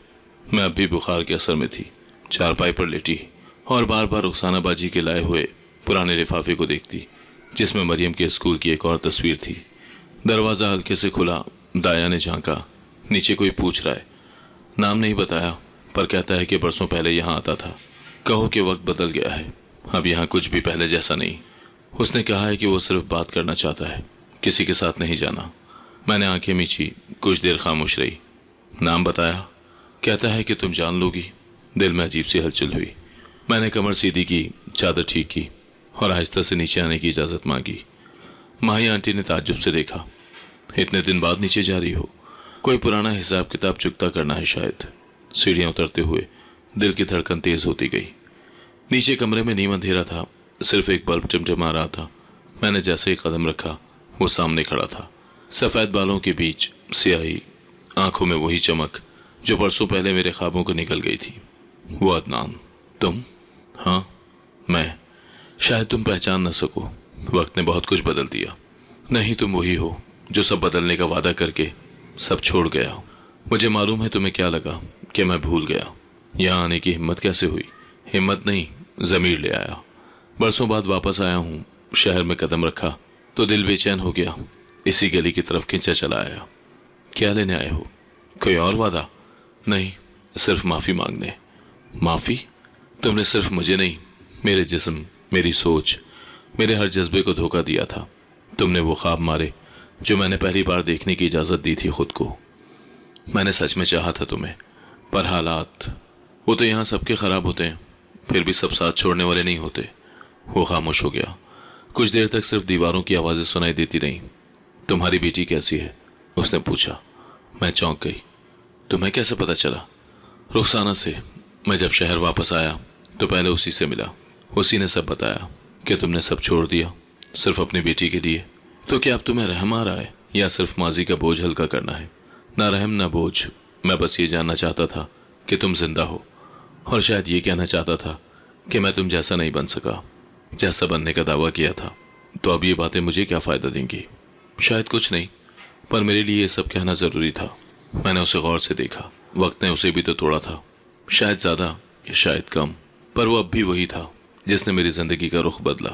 मैं अब भी बुखार के असर में थी, चारपाई पर लेटी और बार बार रुखसाना बाजी के लाए हुए पुराने लिफाफे को देखती, जिसमें मरियम के स्कूल की एक और तस्वीर थी। दरवाज़ा हल्के से खुला, दाया ने झांका। नीचे कोई पूछ रहा है। नाम नहीं बताया, पर कहता है कि बरसों पहले यहाँ आता था। कहो कि वक्त बदल गया है, अब यहाँ कुछ भी पहले जैसा नहीं। उसने कहा है कि वो सिर्फ बात करना चाहता है, किसी के साथ नहीं जाना। मैंने आंखें मींची, कुछ देर खामोश रही। नाम बताया, कहता है कि तुम जान लोगी। दिल में अजीब सी हलचल हुई। मैंने कमर सीधी की, चादर ठीक की और आहिस्ता से नीचे आने की इजाज़त मांगी। माही आंटी ने ताज्जुब से देखा, इतने दिन बाद नीचे जा रही हो? कोई पुराना हिसाब किताब चुकता करना है शायद। सीढ़ियाँ उतरते हुए दिल की धड़कन तेज होती गई। नीचे कमरे में नीम अंधेरा था, सिर्फ एक बल्ब टिमटिमा रहा था। मैंने जैसे ही कदम रखा, वो सामने खड़ा था। सफ़ेद बालों के बीच स्याही, आंखों में वही चमक जो बरसों पहले मेरे ख्वाबों को निकल गई थी। वो अदनान, तुम? हाँ, मैं। शायद तुम पहचान न सको, वक्त ने बहुत कुछ बदल दिया। नहीं, तुम वही हो जो सब बदलने का वादा करके सब छोड़ गया। मुझे मालूम है तुम्हें क्या लगा कि मैं भूल गया। यहाँ आने की हिम्मत कैसे हुई? हिम्मत नहीं, ज़मीर ले आया। बरसों बाद वापस आया हूँ। शहर में कदम रखा तो दिल बेचैन हो गया, इसी गली की तरफ खींचा चला आया। क्या लेने आए हो? कोई और वादा? नहीं, सिर्फ माफ़ी मांगने। माफ़ी? तुमने सिर्फ मुझे नहीं, मेरे जिस्म, मेरी सोच, मेरे हर जज्बे को धोखा दिया था। तुमने वो ख्वाब मारे जो मैंने पहली बार देखने की इजाज़त दी थी खुद को। मैंने सच में चाहा था तुम्हें, पर हालात, वो तो यहाँ सबके ख़राब होते हैं, फिर भी सब साथ छोड़ने वाले नहीं होते। वो खामोश हो गया। कुछ देर तक सिर्फ दीवारों की आवाज़ें सुनाई देती रहीं। तुम्हारी बेटी कैसी है? उसने पूछा। मैं चौंक गई। तुम्हें कैसे पता चला? रुखसाना से। मैं जब शहर वापस आया तो पहले उसी से मिला। उसी ने सब बताया कि तुमने सब छोड़ दिया सिर्फ अपनी बेटी के लिए। तो क्या अब तुम्हें रहम आ रहा है या सिर्फ माजी का बोझ हल्का करना है? ना रहम ना बोझ, मैं बस ये जानना चाहता था कि तुम जिंदा हो, और शायद ये कहना चाहता था कि मैं तुम जैसा नहीं बन सका जैसा बनने का दावा किया था। तो अब ये बातें मुझे क्या फ़ायदा देंगी? शायद कुछ नहीं, पर मेरे लिए ये सब कहना ज़रूरी था। मैंने उसे गौर से देखा। वक्त ने उसे भी तो तोड़ा था, शायद ज़्यादा या शायद कम, पर वो अब भी वही था जिसने मेरी ज़िंदगी का रुख बदला।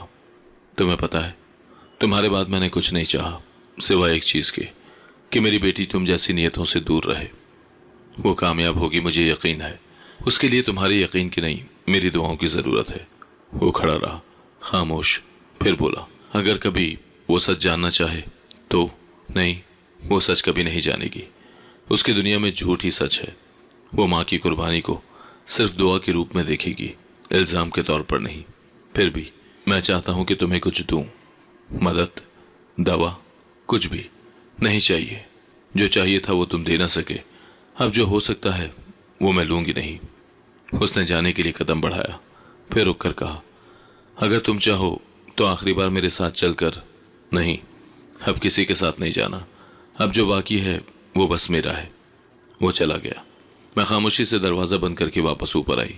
तुम्हें पता है, तुम्हारे बाद मैंने कुछ नहीं चाहा सिवाय एक चीज़ के, कि मेरी बेटी तुम जैसी नीयतों से दूर रहे। वो कामयाब होगी, मुझे यकीन है। उसके लिए तुम्हारे यकीन की नहीं, मेरी दुआओं की ज़रूरत है। वो खड़ा रहा, खामोश, फिर बोला, अगर कभी वो सच जानना चाहे तो? नहीं, वो सच कभी नहीं जानेगी। उसकी दुनिया में झूठ ही सच है। वो माँ की कुर्बानी को सिर्फ दुआ के रूप में देखेगी, इल्ज़ाम के तौर पर नहीं। फिर भी मैं चाहता हूँ कि तुम्हें कुछ दूँ, मदद, दवा, कुछ भी नहीं चाहिए। जो चाहिए था वो तुम दे ना सके, अब जो हो सकता है वो मैं लूँगी नहीं। उसने जाने के लिए कदम बढ़ाया, फिर रुक कर कहा, अगर तुम चाहो तो आखिरी बार मेरे साथ चलकर। नहीं, अब किसी के साथ नहीं जाना। अब जो बाकी है वो बस मेरा है। वो चला गया। मैं खामोशी से दरवाज़ा बंद करके वापस ऊपर आई।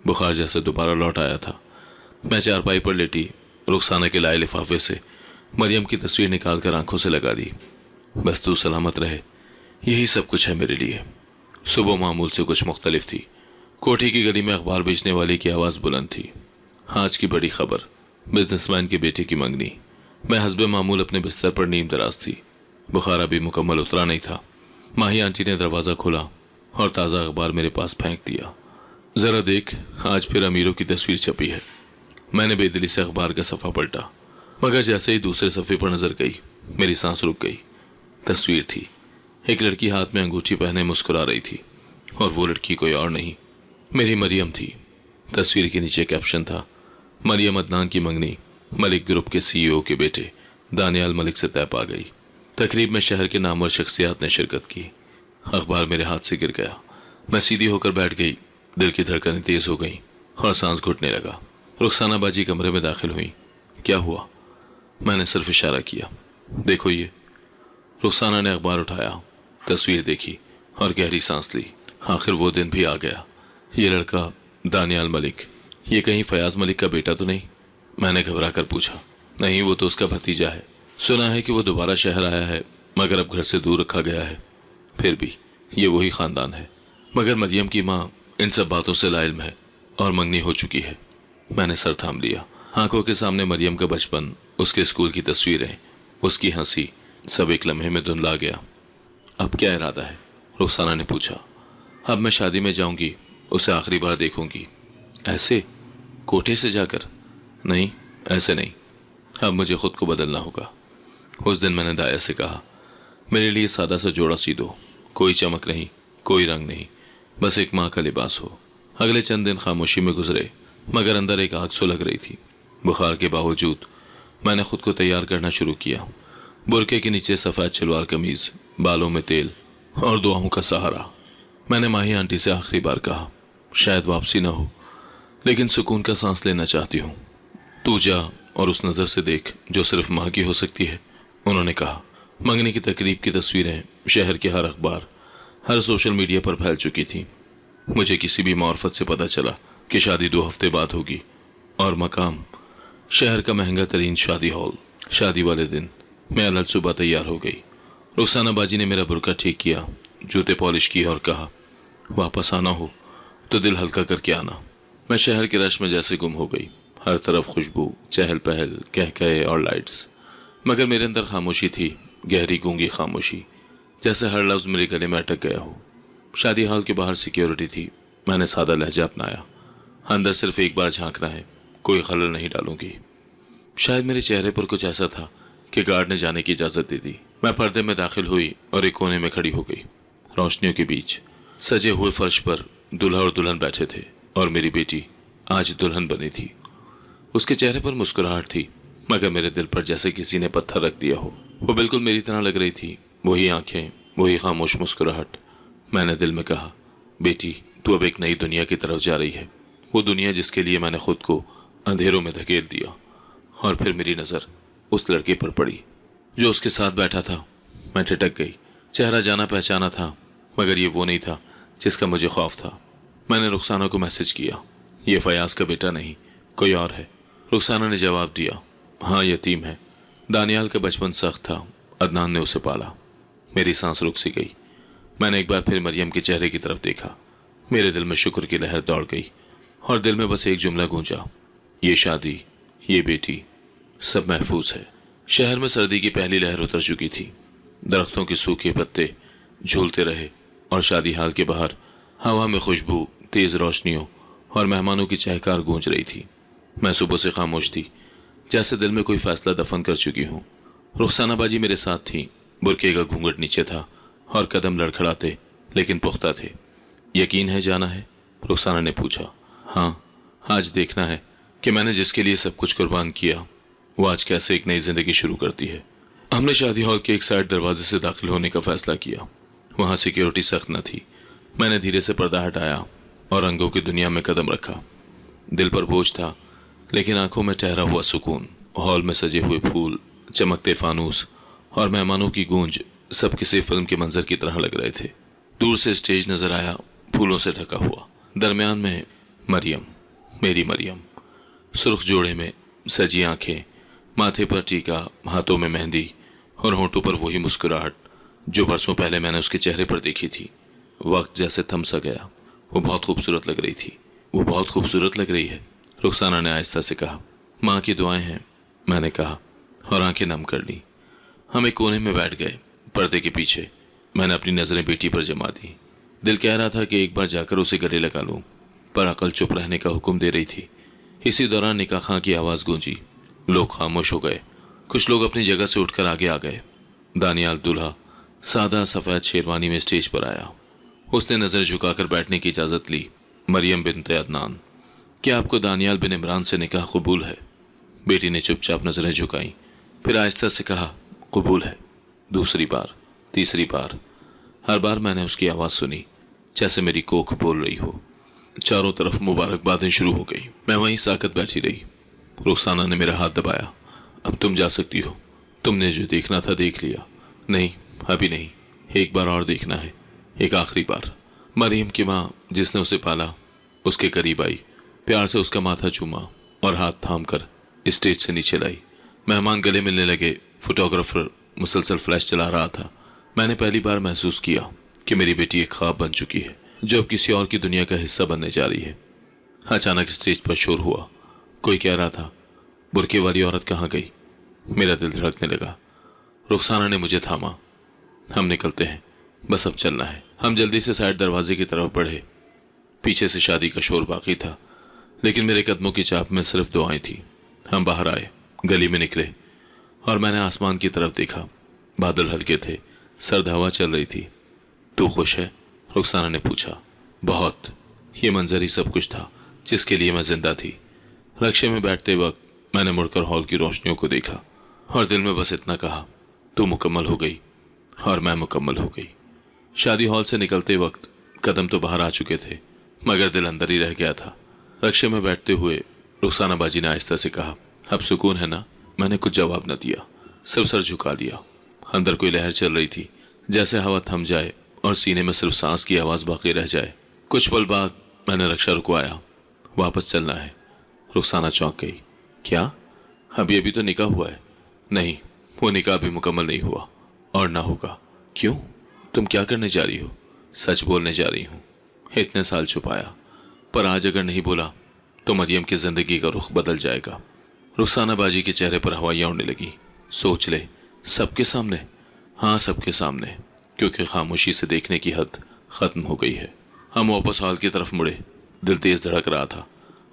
बुखार जैसे दोबारा लौट आया था। मैं चारपाई पर लेटी रुखसाना के लाए लिफाफे से मरियम की तस्वीर निकालकर आंखों से लगा दी। बस तू सलामत रहे, यही सब कुछ है मेरे लिए। सुबह मामूल से कुछ मुख्तलिफ थी। कोठी की गली में अखबार बेचने वाले की आवाज़ बुलंद थी। आज की बड़ी खबर, बिजनेसमैन के बेटे की मंगनी। मैं हस्बे मामूल अपने बिस्तर पर नींद दराज थी। बुखार अभी मुकम्मल उतरा नहीं था। माही आंटी ने दरवाज़ा खोला और ताज़ा अखबार मेरे पास फेंक दिया। ज़रा देख, आज फिर अमीरों की तस्वीर छपी है। मैंने बेदिली से अखबार का सफ़ा पलटा, मगर जैसे ही दूसरे सफ़े पर नज़र गई मेरी सांस रुक गई। तस्वीर थी, एक लड़की हाथ में अंगूठी पहने मुस्कुरा रही थी, और वो लड़की कोई और नहीं, मेरी मरियम थी। तस्वीर के नीचे कैप्शन था, मरियम अदनान की मंगनी मलिक ग्रुप के सीईओ के बेटे दानियाल मलिक से तय पा गई। तकरीब में शहर के नामवर शख्सियात ने शिरकत की। अखबार मेरे हाथ से गिर गया। मैं सीधी होकर बैठ गई। दिल की धड़कनें तेज हो गई और सांस घुटने लगा। रुखसाना बाजी कमरे में दाखिल हुई। क्या हुआ? मैंने सिर्फ इशारा किया। देखो ये। रुखसाना ने अखबार उठाया, तस्वीर देखी और गहरी सांस ली। आखिर वो दिन भी आ गया। ये लड़का दानियाल मलिक, ये कहीं फयाज मलिक का बेटा तो नहीं? मैंने घबरा कर पूछा। नहीं, वो तो उसका भतीजा है। सुना है कि वो दोबारा शहर आया है, मगर अब घर से दूर रखा गया है। फिर भी ये वही खानदान है। मगर मरियम की माँ इन सब बातों से लाइल्म है और मंगनी हो चुकी है। मैंने सर थाम लिया। आंखों के सामने मरियम का बचपन, उसके स्कूल की तस्वीरें, उसकी हंसी, सब एक लम्हे में धुंधला गया। अब क्या इरादा है? रुखसाना ने पूछा। अब मैं शादी में जाऊंगी, उसे आखिरी बार देखूंगी। ऐसे? कोठे से जाकर? नहीं, ऐसे नहीं। अब मुझे खुद को बदलना होगा। उस दिन मैंने दाया से कहा, मेरे लिए सादा सा जोड़ा सी दो, कोई चमक नहीं, कोई रंग नहीं, बस एक माँ का लिबास हो। अगले चंद दिन खामोशी में गुजरे, मगर अंदर एक आग सुलग रही थी। बुखार के बावजूद मैंने खुद को तैयार करना शुरू किया। बुरके के नीचे सफ़ेद शलवार कमीज, बालों में तेल और दुआओं का सहारा। मैंने माही आंटी से आखिरी बार कहा, शायद वापसी न हो, लेकिन सुकून का सांस लेना चाहती हूँ। तू जा और उस नज़र से देख जो सिर्फ माँ की हो सकती है। उन्होंने कहा। मंगनी की तकरीब की तस्वीरें शहर के हर अखबार, हर सोशल मीडिया पर फैल चुकी थी। मुझे किसी भी मार्फत से पता चला कि शादी 2 हफ्ते बाद होगी, और मकाम शहर का महंगा तरीन शादी हॉल। शादी वाले दिन मैं अलग सुबह तैयार हो गई। रुखसाना बाजी ने मेरा बुरका ठीक किया, जूते पॉलिश किए और कहा, वापस आना हो तो दिल हल्का करके आना। मैं शहर के रश में जैसे गुम हो गई। हर तरफ खुशबू, चहल पहल, कहकहे और लाइट्स, मगर मेरे अंदर खामोशी थी, गहरी गूंगी खामोशी, जैसे हर लफ्ज़ मेरे गले में अटक गया हो। शादी हॉल के बाहर सिक्योरिटी थी। मैंने सादा लहजा अपनाया, अंदर सिर्फ एक बार झांकना है, कोई खलल नहीं डालूंगी। शायद मेरे चेहरे पर कुछ ऐसा था कि गार्ड ने जाने की इजाज़त दे दी। मैं पर्दे में दाखिल हुई और एक कोने में खड़ी हो गई। रोशनियों के बीच सजे हुए फर्श पर दूल्हा और दुल्हन बैठे थे, और मेरी बेटी आज दुल्हन बनी थी। उसके चेहरे पर मुस्कुराहट थी, मगर मेरे दिल पर जैसे किसी ने पत्थर रख दिया हो। वो बिल्कुल मेरी तरह लग रही थी, वही आंखें, वही खामोश मुस्कुराहट। मैंने दिल में कहा, बेटी तू अब एक नई दुनिया की तरफ जा रही है, वो दुनिया जिसके लिए मैंने खुद को अंधेरों में धकेल दिया। और फिर मेरी नज़र उस लड़के पर पड़ी जो उसके साथ बैठा था। मैं ठिठक गई। चेहरा जाना पहचाना था, मगर ये वो नहीं था जिसका मुझे खौफ था। मैंने रुखसाना को मैसेज किया, ये फयाज का बेटा नहीं, कोई और है। रुखसाना ने जवाब दिया, हाँ यतीम है, दानियाल का बचपन सख्त था, अदनान ने उसे पाला। मेरी सांस रुक सी गई। मैंने एक बार फिर मरियम के चेहरे की तरफ देखा। मेरे दिल में शुक्र की लहर दौड़ गई, और दिल में बस एक जुमला गूंजा, ये शादी, ये बेटी, सब महफूज है। शहर में सर्दी की पहली लहर उतर चुकी थी। दरख्तों के सूखे पत्ते झूलते रहे, और शादी हाल के बाहर हवा में खुशबू, तेज रोशनियों और मेहमानों की चहकार गूंज रही थी। मैं सुबह से खामोश थी, जैसे दिल में कोई फैसला दफन कर चुकी हूँ। रुखसाना बाजी मेरे साथ थी। बुरके का घूंघट नीचे था और कदम लड़खड़ाते लेकिन पुख्ता थे। यकीन है जाना है? रुखसाना ने पूछा। हाँ, आज देखना है कि मैंने जिसके लिए सब कुछ कुर्बान किया वो आज कैसे एक नई जिंदगी शुरू करती है। हमने शादी हॉल के एक साइड दरवाजे से दाखिल होने का फैसला किया। वहाँ सिक्योरिटी सख्त न थी। मैंने धीरे से पर्दा हटाया और रंगों की दुनिया में कदम रखा। दिल पर बोझ था, लेकिन आंखों में ठहरा हुआ सुकून। हॉल में सजे हुए फूल, चमकते फानूस और मेहमानों की गूंज सब किसी फिल्म के मंजर की तरह लग रहे थे। दूर से स्टेज नजर आया, फूलों से ढका हुआ। दरमियान में मरियम, मेरी मरियम, सुर्ख जोड़े में सजी आंखें, माथे पर टीका, हाथों में मेहंदी और होंठों पर वही मुस्कुराहट जो बरसों पहले मैंने उसके चेहरे पर देखी थी। वक्त जैसे थम सा गया। वो बहुत खूबसूरत लग रही थी। वो बहुत खूबसूरत लग रही है, रुखसाना ने आहिस्ता से कहा। माँ की दुआएं हैं, मैंने कहा और आंखें नम कर ली। हम एक कोने में बैठ गए, पर्दे के पीछे। मैंने अपनी नज़रें बेटी पर जमा दी। दिल कह रहा था कि एक बार जाकर उसे गले लगा लूं, पर अकल चुप रहने का हुक्म दे रही थी। इसी दौरान निकाह खां की आवाज़ गूंजी। लोग खामोश हो गए। कुछ लोग अपनी जगह से उठकर आगे आ गए। दानियाल दूल्हा सादा सफ़ेद शेरवानी में स्टेज पर आया। उसने नज़र झुकाकर बैठने की इजाज़त ली। मरियम बिनते अदनान, क्या आपको दानियाल बिन इमरान से निकाह कबूल है? बेटी ने चुपचाप नज़रें झुकाई, फिर आहिस्ता से कहा, कबूल है। दूसरी बार, तीसरी बार, हर बार मैंने उसकी आवाज़ सुनी जैसे मेरी कोख बोल रही हो। चारों तरफ मुबारकबादें शुरू हो गई। मैं वहीं साकत बैठी रही। रुखसाना ने मेरा हाथ दबाया। अब तुम जा सकती हो। तुमने जो देखना था देख लिया। नहीं, अभी नहीं, एक बार और देखना है, एक आखिरी बार। मरियम की माँ, जिसने उसे पाला, उसके करीब आई, प्यार से उसका माथा चूमा और हाथ थाम कर स्टेज से नीचे लाई। मेहमान गले मिलने लगे। फोटोग्राफर मुसलसल फ्लैश चला रहा था। मैंने पहली बार महसूस किया कि मेरी बेटी एक ख्वाब बन चुकी है जो अब किसी और की दुनिया का हिस्सा बनने जा रही है। अचानक स्टेज पर शोर हुआ। कोई कह रहा था, बुरके वाली औरत कहाँ गई? मेरा दिल धड़कने लगा। रुखसाना ने मुझे थामा। हम निकलते हैं, बस अब चलना है। हम जल्दी से साइड दरवाजे की तरफ बढ़े। पीछे से शादी का शोर बाकी था, लेकिन मेरे कदमों की चाप में सिर्फ दुआएं थी। हम बाहर आए, गली में निकले और मैंने आसमान की तरफ देखा। बादल हल्के थे, सर्द हवा चल रही थी। तू खुश है? रुखसाना ने पूछा। बहुत। ये मंजर ही सब कुछ था जिसके लिए मैं जिंदा थी। रक्शे में बैठते वक्त मैंने मुड़कर हॉल की रोशनियों को देखा और दिल में बस इतना कहा, तू मुकम्मल हो गई और मैं मुकम्मल हो गई। शादी हॉल से निकलते वक्त कदम तो बाहर आ चुके थे, मगर दिल अंदर ही रह गया था। रक्शे में बैठते हुए रुखसाना बाजी ने आहिस्ता से कहा, अब सुकून है ना? मैंने कुछ जवाब न दिया, सिर्फ सर झुका लिया। अंदर कोई लहर चल रही थी, जैसे हवा थम जाए और सीने में सिर्फ सांस की आवाज़ बाकी रह जाए। कुछ पल बाद मैंने रक्षा रुकवाया। वापस चलना है। रुखसाना चौंक गई। क्या? अभी तो निकाह हुआ है। नहीं, वो निकाह भी मुकम्मल नहीं हुआ और ना होगा। क्यों? तुम क्या करने जा रही हो? सच बोलने जा रही हूँ। इतने साल छुपाया, पर आज अगर नहीं बोला तो मरियम की जिंदगी का रुख बदल जाएगा। रुखसाना बाजी के चेहरे पर हवाइयाँ उड़ने लगी। सोच ले, सबके सामने? हाँ, सबके सामने, क्योंकि खामोशी से देखने की हद खत्म हो गई है। हम वापस हॉल की तरफ मुड़े। दिल तेज धड़क रहा था।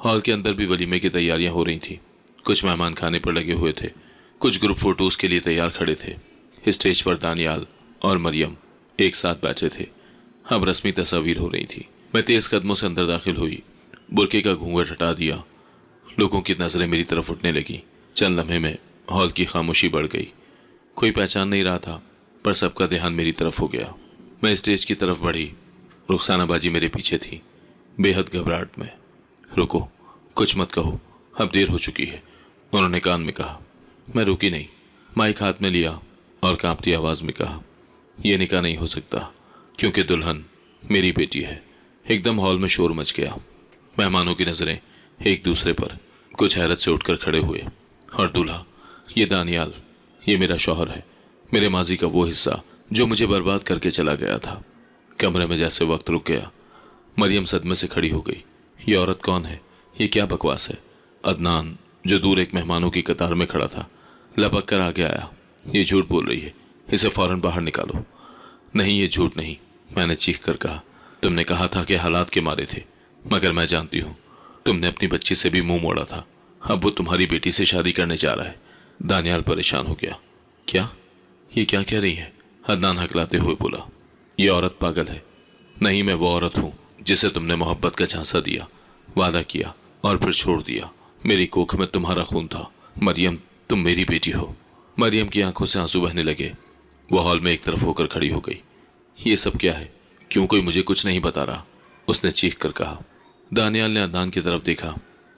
हॉल के अंदर भी वलीमे की तैयारियां हो रही थी। कुछ मेहमान खाने पर लगे हुए थे, कुछ ग्रुप फोटोज के लिए तैयार खड़े थे। स्टेज पर दानियाल और मरियम एक साथ बैठे थे। अब रस्मी तस्वीर हो रही थी। मैं तेज कदमों से अंदर दाखिल हुई, बुरके का घूंघट हटा दिया। लोगों की नजरें मेरी तरफ उठने लगी। चंद लम्हे में हॉल की खामोशी बढ़ गई। कोई पहचान नहीं रहा था, पर सबका ध्यान मेरी तरफ हो गया। मैं स्टेज की तरफ बढ़ी। रुखसाना बाजी मेरे पीछे थी, बेहद घबराहट में। रुको, कुछ मत कहो, अब देर हो चुकी है, उन्होंने कान में कहा। मैं रुकी नहीं, माइक हाथ में लिया और कांपती आवाज में कहा, यह निकाह नहीं हो सकता, क्योंकि दुल्हन मेरी बेटी है। एकदम हॉल में शोर मच गया। मेहमानों की नजरें एक दूसरे पर। कुछ हैरत से उठकर खड़े हुए। और दूल्हा, ये दानियाल, ये मेरा शौहर है, मेरे माजी का वो हिस्सा जो मुझे बर्बाद करके चला गया था। कमरे में जैसे वक्त रुक गया। मरियम सदमे से खड़ी हो गई। ये औरत कौन है? ये क्या बकवास है? अदनान, जो दूर एक मेहमानों की कतार में खड़ा था, लपक कर आगे आया। ये झूठ बोल रही है, इसे फौरन बाहर निकालो। नहीं, ये झूठ नहीं, मैंने चीख कर कहा। तुमने कहा था कि हालात के मारे थे, मगर मैं जानती हूँ तुमने अपनी बच्ची से भी मुंह मोड़ा था। अब वो तुम्हारी बेटी से शादी करने जा रहा है। दानियाल परेशान हो गया। क्या? ये क्या कह रही है? अदनान हकलाते हुए बोला, ये औरत पागल है। नहीं, मैं वो औरत हूँ जिसे तुमने मोहब्बत का झांसा दिया, वादा किया और फिर छोड़ दिया। मेरी कोख में तुम्हारा खून था। मरियम, तुम मेरी बेटी हो। मरियम की आंखों से आंसू बहने लगे। वह हॉल में एक तरफ होकर खड़ी हो गई। ये सब क्या है? क्यों कोई मुझे कुछ नहीं बता रहा? उसने चीख कर कहा। दानियाल ने अदनान की तरफ देखा।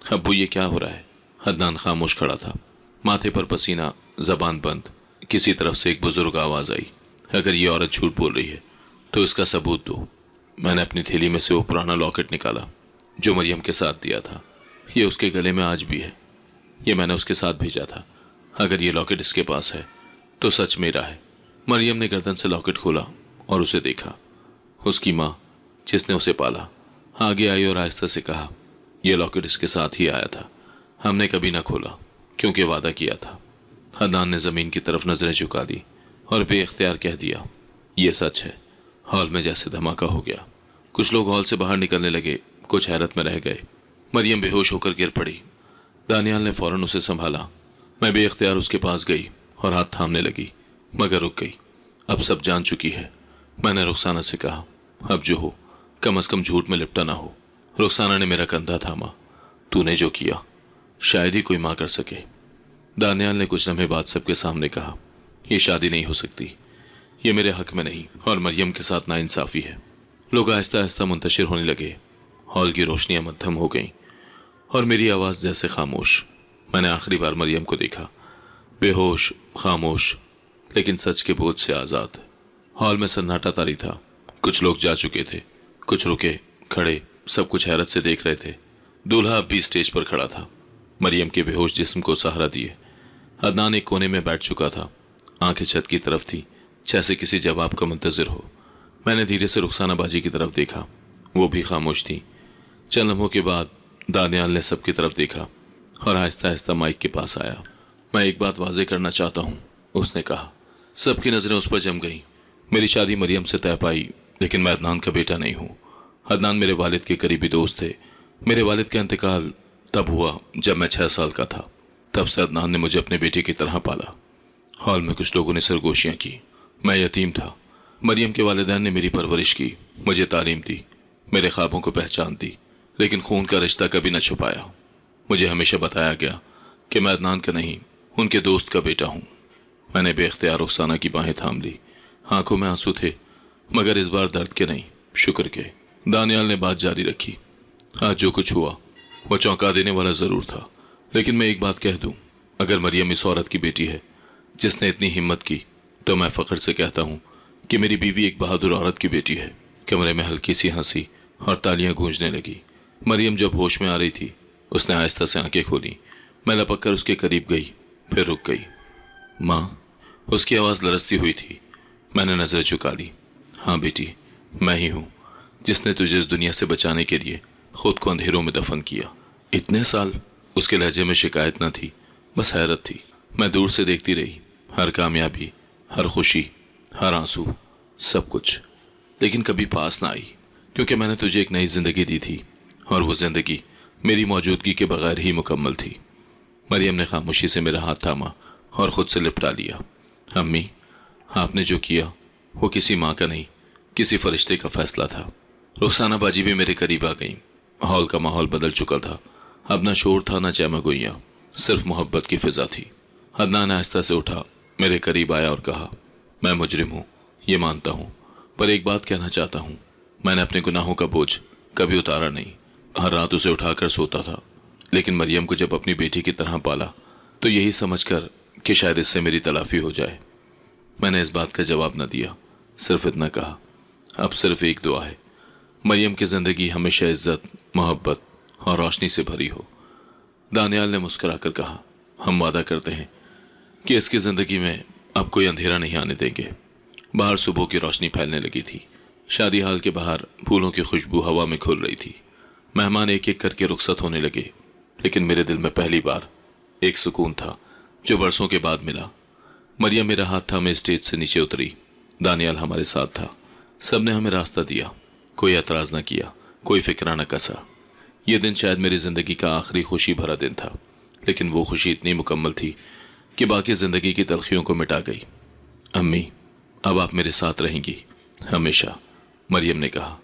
अब्बू, ये क्या हो रहा है? अदनान खामोश खड़ा था, माथे पर पसीना, जबान बंद। किसी तरफ से एक बुजुर्ग आवाज आई, अगर ये औरत झूठ बोल रही है तो इसका सबूत दो। मैंने अपनी थैली में से वो पुराना लॉकेट निकाला जो मरियम के साथ दिया था। ये उसके गले में आज भी है। ये मैंने उसके साथ भेजा था। अगर ये लॉकेट इसके पास है तो सच मेरा है। मरियम ने गर्दन से लॉकेट खोला और उसे देखा। उसकी माँ, जिसने उसे पाला, आगे आई और आहिस्ता से कहा, यह लॉकेट इसके साथ ही आया था। हमने कभी ना खोला क्योंकि वादा किया था। अदनान ने ज़मीन की तरफ नज़रें झुका दी और बेइख्तियार कह दिया, यह सच है। हॉल में जैसे धमाका हो गया। कुछ लोग हॉल से बाहर निकलने लगे, कुछ हैरत में रह गए। मरियम बेहोश होकर गिर पड़ी। दानियाल ने फौरन उसे संभाला। मैं बेइख्तियार उसके पास गई और हाथ थामने लगी, मगर रुक गई। अब सब जान चुकी है। मैंने रुखसाना से कहा, अब जो हो कम से कम झूठ में लिपटा ना हो। रुखसाना ने मेरा कंधा थामा। तूने जो किया शायद ही कोई माँ कर सके। दानियाल ने कुछ लम्हे बाद सबके सामने कहा, यह शादी नहीं हो सकती। ये मेरे हक में नहीं और मरियम के साथ नाइंसाफ़ी है। लोग आहिस्ता आहिस्ता मुंतशिर होने लगे। हॉल की रोशनियां मद्धम हो गईं और मेरी आवाज़ जैसे खामोश। मैंने आखिरी बार मरियम को देखा, बेहोश, खामोश, लेकिन सच के बोझ से आज़ाद। हॉल में सन्नाटा तारी था। कुछ लोग जा चुके थे, कुछ रुके, खड़े, सब कुछ हैरत से देख रहे थे। दूल्हा अब भी स्टेज पर खड़ा था, मरियम के बेहोश जिस्म को सहारा दिए। अदनान एक कोने में बैठ चुका था, आंखें छत की तरफ थी, जैसे किसी जवाब का मुंतज़िर हो। मैंने धीरे से रुखसाना बाजी की तरफ देखा, वो भी खामोश थी। चंद लम्हों के बाद दानियाल ने सबकी तरफ देखा और आहिस्ता आहिस्ता माइक के पास आया। मैं एक बात वाजे करना चाहता हूँ, उसने कहा। सबकी नज़रें उस पर जम गईं। मेरी शादी मरियम से तय पाई, लेकिन मैं अदनान का बेटा नहीं हूँ। अदनान मेरे वालिद के करीबी दोस्त थे। मेरे वालिद का इंतकाल तब हुआ जब मैं 6 साल का था। तब से अदनान ने मुझे अपने बेटे की तरह पाला। हॉल में कुछ लोगों ने सरगोशियाँ की। मैं यतीम था। मरियम के वालिदैन ने मेरी परवरिश की, मुझे तालीम दी, मेरे ख्वाबों को पहचान दी, लेकिन खून का रिश्ता कभी न छुपाया। मुझे हमेशा बताया गया कि मैं अदनान का नहीं, उनके दोस्त का बेटा हूँ। मैंने बेख्तियार रुखसाना की बाहें थाम ली। आंखों में आंसू थे, मगर इस बार दर्द के नहीं, शुक्र के। दानियाल ने बात जारी रखी। आज जो कुछ हुआ वो चौंका देने वाला ज़रूर था, लेकिन मैं एक बात कह दूं, अगर मरियम इस औरत की बेटी है जिसने इतनी हिम्मत की, तो मैं फ़ख्र से कहता हूँ कि मेरी बीवी एक बहादुर औरत की बेटी है। कमरे में हल्की सी हंसी और तालियां गूंजने लगी। मरियम जब होश में आ रही थी, उसने आहिस्ता से आंखें खोली। मैं लपक कर उसके करीब गई, फिर रुक गई। माँ, उसकी आवाज़ लरसती हुई थी। मैंने नज़रें झुका ली। हाँ बेटी, मैं ही हूँ जिसने तुझे इस दुनिया से बचाने के लिए खुद को अंधेरों में दफन किया। इतने साल। उसके लहजे में शिकायत न थी, बस हैरत थी। मैं दूर से देखती रही, हर कामयाबी, हर खुशी, हर आंसू, सब कुछ, लेकिन कभी पास ना आई, क्योंकि मैंने तुझे एक नई जिंदगी दी थी और वो जिंदगी मेरी मौजूदगी के बगैर ही मुकम्मल थी। मरियम ने खामोशी से मेरा हाथ थामा और ख़ुद से लिपटा लिया। अम्मी, आपने जो किया वो किसी माँ का नहीं, किसी फरिश्ते का फैसला था। रुखसाना बाजी भी मेरे करीब आ गई। हॉल का माहौल बदल चुका था। अब ना शोर था, ना चहमगोइयाँ, सिर्फ मोहब्बत की फिजा थी। अदनान आहिस्ता से उठा, मेरे करीब आया और कहा, मैं मुजरिम हूँ, ये मानता हूँ, पर एक बात कहना चाहता हूँ। मैंने अपने गुनाहों का बोझ कभी उतारा नहीं। हर रात उसे उठाकर सोता था, लेकिन मरियम को जब अपनी बेटी की तरह पाला तो यही समझकर कि शायद इससे मेरी तलाफी हो जाए। मैंने इस बात का जवाब न दिया, सिर्फ इतना कहा, अब सिर्फ एक दुआ है, मरियम की ज़िंदगी हमेशा इज्जत, मोहब्बत और रोशनी से भरी हो। दानियाल ने मुस्कुराकर कहा, हम वादा करते हैं कि इसकी ज़िंदगी में अब कोई अंधेरा नहीं आने देंगे। बाहर सुबह की रोशनी फैलने लगी थी। शादी हाल के बाहर फूलों की खुशबू हवा में घुल रही थी। मेहमान एक एक करके रुखसत होने लगे, लेकिन मेरे दिल में पहली बार एक सुकून था जो बरसों के बाद मिला। मरियम मेरा हाथ थामे स्टेज से नीचे उतरी। दानियाल हमारे साथ था। सब ने हमें रास्ता दिया, कोई एतराज़ न किया, कोई फिक्रा न कसा। यह दिन शायद मेरी ज़िंदगी का आखिरी खुशी भरा दिन था, लेकिन वो खुशी इतनी मुकम्मल थी कि बाकी ज़िंदगी की तलखियों को मिटा गई। अम्मी, अब आप मेरे साथ रहेंगी हमेशा, मरियम ने कहा।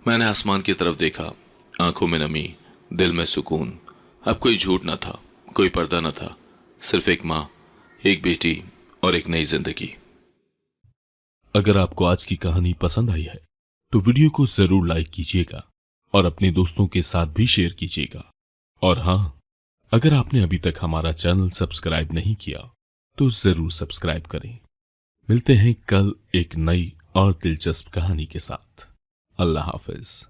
मैंने आसमान की तरफ देखा, आंखों में नमी, दिल में सुकून। अब कोई झूठ न था, कोई पर्दा न था, सिर्फ एक माँ, एक बेटी और एक नई जिंदगी। अगर आपको आज की कहानी पसंद आई है तो वीडियो को जरूर लाइक कीजिएगा और अपने दोस्तों के साथ भी शेयर कीजिएगा। और हाँ, अगर आपने अभी तक हमारा चैनल सब्सक्राइब नहीं किया तो जरूर सब्सक्राइब करें। मिलते हैं कल एक नई और दिलचस्प कहानी के साथ। अल्लाह हाफिज।